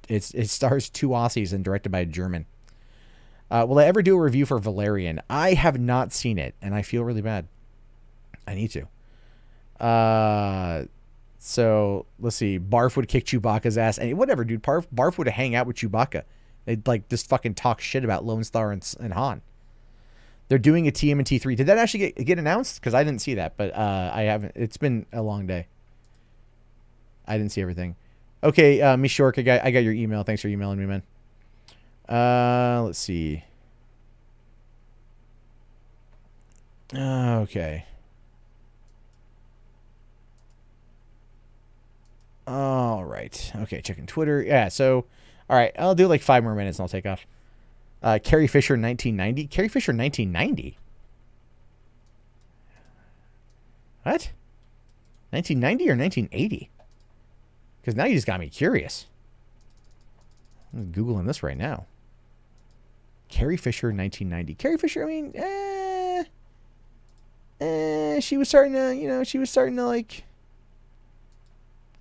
it stars two Aussies and directed by a German. Will I ever do a review for Valerian? I have not seen it, and I feel really bad. I need to. So let's see. Barf would kick Chewbacca's ass, and whatever, dude. Barf would hang out with Chewbacca. They'd like just fucking talk shit about Lone Star and Han. They're doing a TMNT 3. Did that actually get announced? Because I didn't see that, but I haven't. It's been a long day. I didn't see everything. Okay, Mishork, I got your email. Thanks for emailing me, man. Let's see. Okay. All right. Okay, checking Twitter. Yeah, so, all right, I'll do like 5 more minutes and I'll take off. Carrie Fisher, 1990. Carrie Fisher, 1990? What? 1990 or 1980? Because now you just got me curious. I'm Googling this right now. Carrie Fisher, 1990. Carrie Fisher, I mean, she was starting to, you know, like,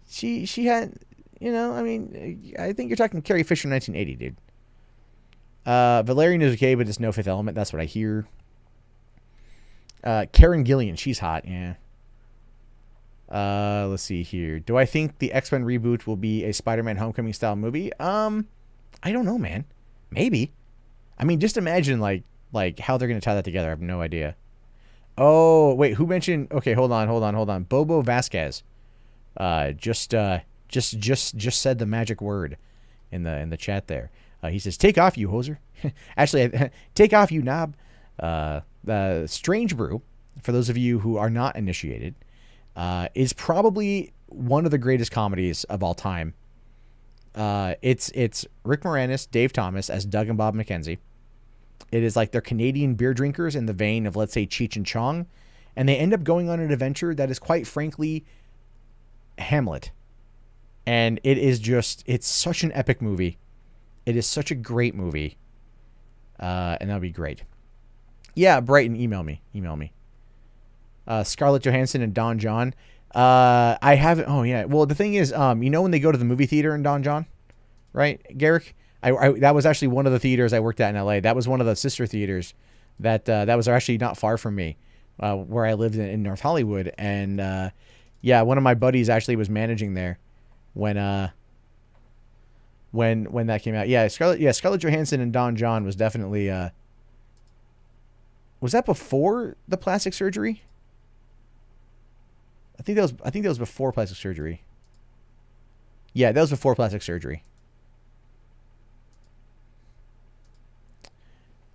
she had, you know, I mean, I think you're talking Carrie Fisher, 1980, dude. Valerian is okay, but it's no Fifth Element. That's what I hear. Karen Gillian, she's hot, yeah. Let's see here. Do I think the X-Men reboot will be a Spider-Man Homecoming style movie? I don't know, man. Maybe. I mean, just imagine like how they're gonna tie that together. I have no idea. Oh wait, who mentioned? Okay, hold on. Bobo Vasquez, just said the magic word in the chat there. He says, "Take off, you hoser." Actually, take off, you knob. The Strange Brew, for those of you who are not initiated, is probably one of the greatest comedies of all time. It's Rick Moranis, Dave Thomas as Doug and Bob McKenzie. It is like they're Canadian beer drinkers in the vein of, let's say, Cheech and Chong, and they end up going on an adventure that is quite frankly Hamlet. And it is just, it's such an epic movie. It is such a great movie. And that'll be great. Yeah, Brighton, email me. Scarlett Johansson and Don John. I haven't. Oh yeah. Well, the thing is, you know when they go to the movie theater in Don John, right, Garrick? I that was actually one of the theaters I worked at in LA. That was one of the sister theaters that was actually not far from me, where I lived in North Hollywood. And yeah, one of my buddies actually was managing there when that came out. Yeah, Scarlett Johansson and Don John was definitely. Was that before the plastic surgery? I think that was before plastic surgery. Yeah, that was before plastic surgery.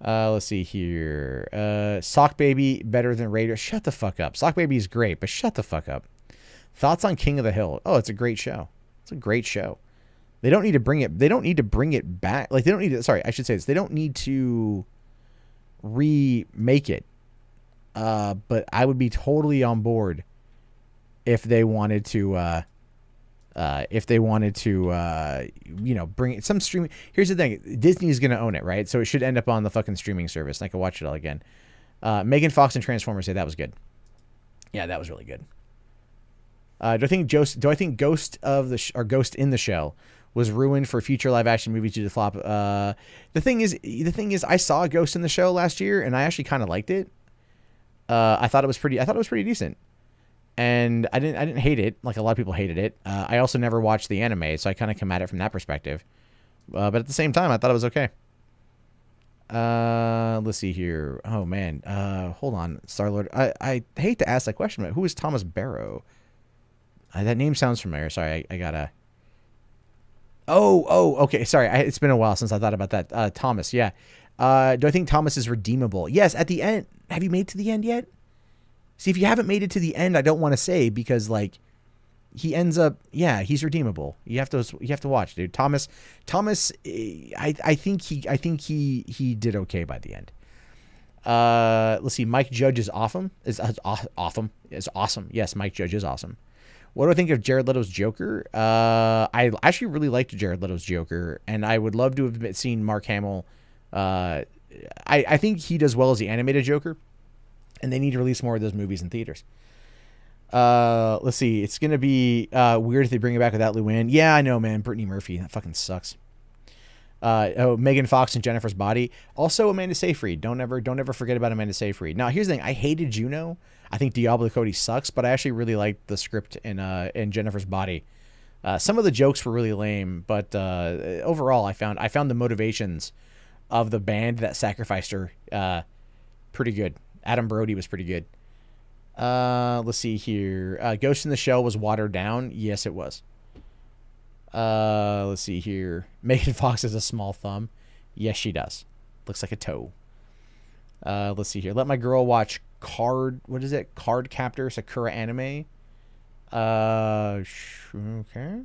Let's see here. Sock Baby better than Raider. Shut the fuck up. Sock Baby is great, but shut the fuck up. Thoughts on King of the Hill? Oh, it's a great show. It's a great show. They don't need to bring it. They don't need to bring it back. Like they don't need to. Sorry, I should say this. They don't need to remake it. But I would be totally on board if they wanted to. You know, bring it some streaming. Here's the thing: Disney's gonna own it, right? So it should end up on the fucking streaming service, and I can watch it all again. Megan Fox and Transformers say that was good. Yeah, that was really good. Do I think Ghost in the Shell was ruined for future live action movies due to flop? The thing is, I saw Ghost in the Shell last year, and I actually kind of liked it. I thought it was pretty decent. And I didn't hate it like a lot of people hated it. I also never watched the anime, so I kind of come at it from that perspective. But at the same time, I thought it was okay. Let's see here. Oh man, hold on, Star-Lord. I hate to ask that question, but who is Thomas Barrow? That name sounds familiar. Sorry, I gotta. Oh, okay. Sorry, it's been a while since I thought about that. Thomas, yeah. Do I think Thomas is redeemable? Yes. At the end, have you made it to the end yet? See, if you haven't made it to the end, I don't want to say because like he ends up, yeah, he's redeemable. You have to watch, dude. Thomas, I think he did okay by the end. Let's see. Mike Judge is awesome. Is awesome. Yes, Mike Judge is awesome. What do I think of Jared Leto's Joker? I actually really liked Jared Leto's Joker, and I would love to have seen Mark Hamill. I think he does well as the animated Joker. And they need to release more of those movies in theaters. Let's see. It's going to be weird if they bring it back without Luann. Yeah, I know, man. Brittany Murphy. That fucking sucks. Megan Fox and Jennifer's Body. Also, Amanda Seyfried. Don't ever forget about Amanda Seyfried. Now, here's the thing. I hated Juno. I think Diablo Cody sucks, but I actually really liked the script in Jennifer's Body. Some of the jokes were really lame, but overall, I found the motivations of the band that sacrificed her pretty good. Adam Brody was pretty good. Let's see here. Ghost in the Shell was watered down. Yes, it was. Let's see here. Megan Fox has a small thumb. Yes, she does. Looks like a toe. Let's see here. Let my girl watch Card Captor Sakura anime. Okay.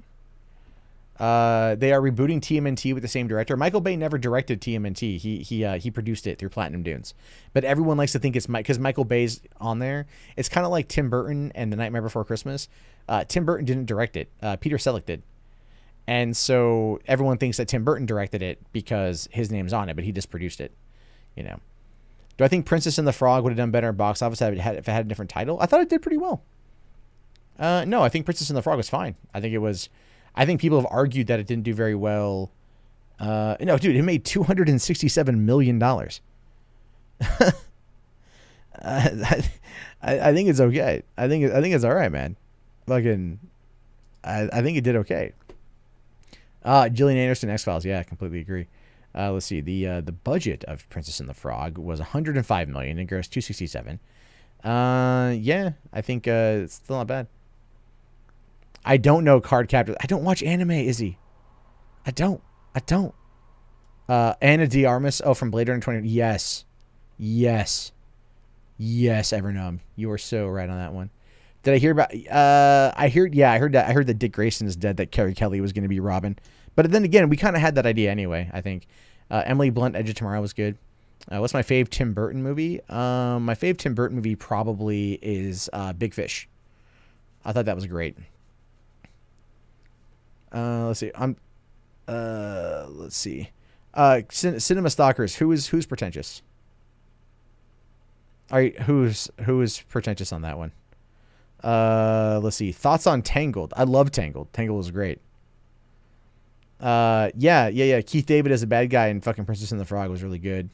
They are rebooting TMNT with the same director. Michael Bay never directed TMNT. He produced it through Platinum Dunes. But everyone likes to think it's because Michael Bay's on there. It's kind of like Tim Burton and The Nightmare Before Christmas. Tim Burton didn't direct it. Peter Selleck did. And so everyone thinks that Tim Burton directed it because his name's on it, but he just produced it. You know. Do I think Princess and the Frog would have done better in box office if it had a different title? I thought it did pretty well. No, I think Princess and the Frog was fine. I think people have argued that it didn't do very well. No, dude, it made $267 million. I think it's okay. I think it's all right, man. Fucking, I think it did okay. Gillian Anderson, X-Files. Yeah, I completely agree. Let's see. The budget of Princess and the Frog was $105 million and grossed $267. Yeah, I think it's still not bad. I don't know Card Captor. I don't watch anime, Izzy. I don't. Anna de Armas. Oh, from Blade Runner 20. Yes, Evernom. You are so right on that one. Did I hear about? I heard that. I heard that Dick Grayson is dead. That Carrie Kelly was going to be Robin. But then again, we kind of had that idea anyway. I think Emily Blunt, Edge of Tomorrow was good. What's my fave Tim Burton movie? My fave Tim Burton movie probably is Big Fish. I thought that was great. Let's see. Let's see. Cinema Stalkers. Who's pretentious? All right, who is pretentious on that one? Let's see. Thoughts on Tangled. I love Tangled. Tangled was great. Yeah. Keith David as a bad guy in fucking Princess and the Frog was really good.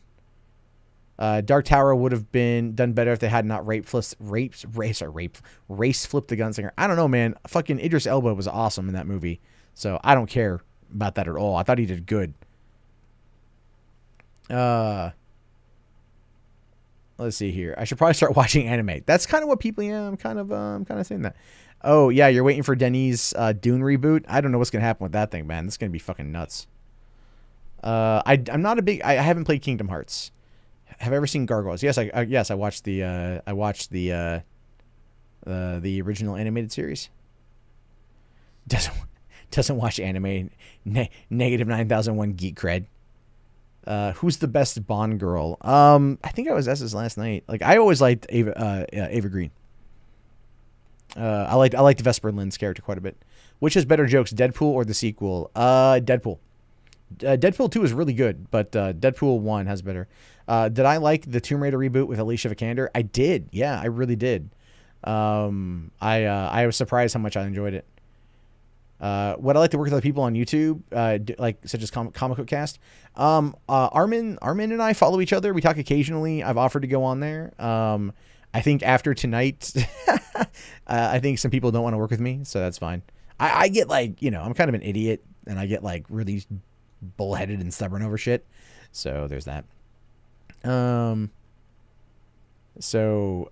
Dark Tower would have been done better if they had not race flipped the gunslinger. I don't know, man. Fucking Idris Elba was awesome in that movie. So I don't care about that at all. I thought he did good. Let's see here. I should probably start watching anime. That's kind of what people. Yeah, I'm kind of saying that. Oh yeah, you're waiting for Denis Dune reboot. I don't know what's gonna happen with that thing, man. This is gonna be fucking nuts. I'm not a big. I haven't played Kingdom Hearts. Have I ever seen Gargoyles? Yes, I watched the original animated series. Doesn't watch anime. Negative 9001 geek cred. Who's the best Bond girl? I think I was asked this last night. Like I always liked Ava Green. I liked Vesper Lynd's character quite a bit. Which has better jokes, Deadpool or the sequel? Deadpool. Deadpool 2 is really good, but Deadpool 1 has better. Did I like the Tomb Raider reboot with Alicia Vikander? I did. Yeah, I really did. I was surprised how much I enjoyed it. What I like to work with other people on YouTube, like such as Comic Book Cast. Armin and I follow each other. We talk occasionally. I've offered to go on there. I think after tonight, I think some people don't want to work with me, so that's fine. I get like, I'm kind of an idiot, and I get like really bullheaded and stubborn over shit. So there's that. So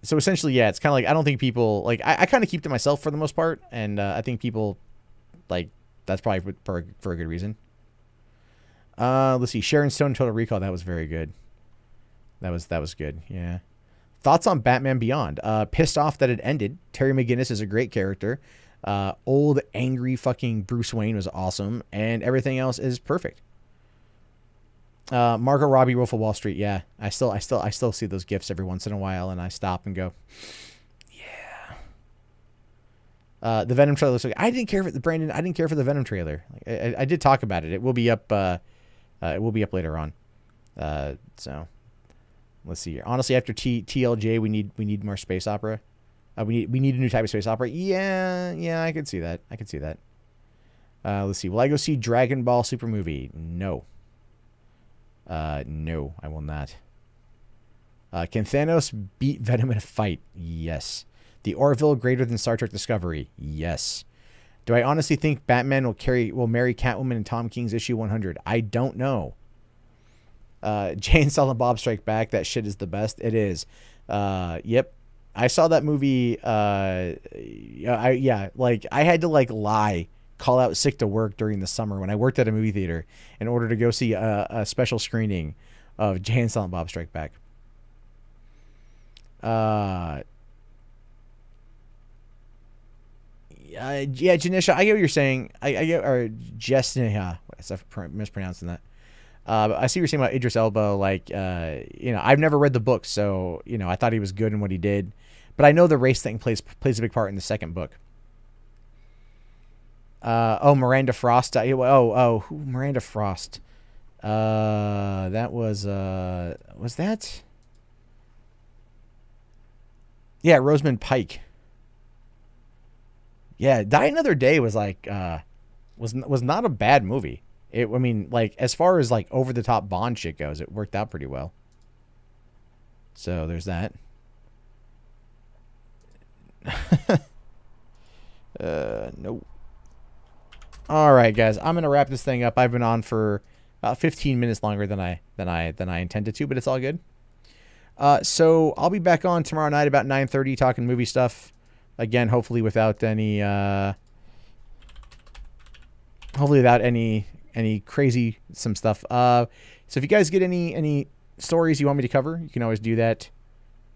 essentially, yeah, it's kind of like, I don't think people like, I kind of keep to myself for the most part. And, I think people like, that's probably for a good reason. Let's see. Sharon Stone, Total Recall. That was very good. That was good. Yeah. Thoughts on Batman Beyond? Pissed off that it ended. Terry McGinnis is a great character. Old, angry fucking Bruce Wayne was awesome. And everything else is perfect. Margot Robbie, Wolf of Wall Street. Yeah, I still see those gifs every once in a while, and I stop and go, yeah. The Venom trailer looks like, I didn't care for the Venom trailer. I did talk about it. It will be up. It will be up later on. So let's see here. Honestly, after TLJ, we need more space opera. We need a new type of space opera. Yeah, I could see that. Let's see. Will I go see Dragon Ball Super movie? No. No, I will not. Can Thanos beat Venom in a fight? Yes. The Orville greater than Star Trek Discovery? Yes. Do I honestly think Batman will marry Catwoman in Tom King's issue 100? I don't know. Jay and Silent Bob Strike Back. That shit is the best. It is. Yep. I saw that movie. I had to like lie. Call out sick to work during the summer when I worked at a movie theater in order to go see a special screening of Jay and Silent Bob Strike Back. Yeah, Janisha, I get what you're saying. I get, or Jessnia, I'm mispronouncing that. But I see what you're saying about Idris Elba. Like, I've never read the book, so I thought he was good in what he did, but I know the race thing plays a big part in the second book. Miranda Frost. Who Miranda Frost? That was that? Yeah, Rosamund Pike. Yeah, Die Another Day was like was not a bad movie. As far as like over the top Bond shit goes, it worked out pretty well. So there's that. Nope. All right, guys, I'm gonna wrap this thing up. I've been on for about 15 minutes longer than I intended to, but it's all good. So I'll be back on tomorrow night about 9:30 talking movie stuff. Again, hopefully without any crazy some stuff. So if you guys get any stories you want me to cover, you can always do that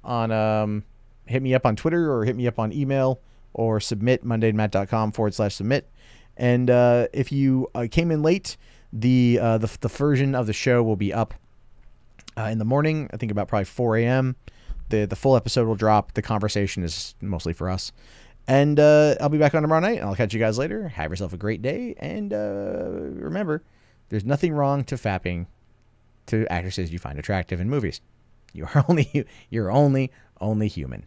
on hit me up on Twitter or hit me up on email or submit mondaymatt.com/submit. And if you came in late, the version of the show will be up in the morning. I think about probably 4 a.m. The full episode will drop. The conversation is mostly for us. And I'll be back on tomorrow night. I'll catch you guys later. Have yourself a great day. And remember, there's nothing wrong to fapping to actresses you find attractive in movies. You're only human.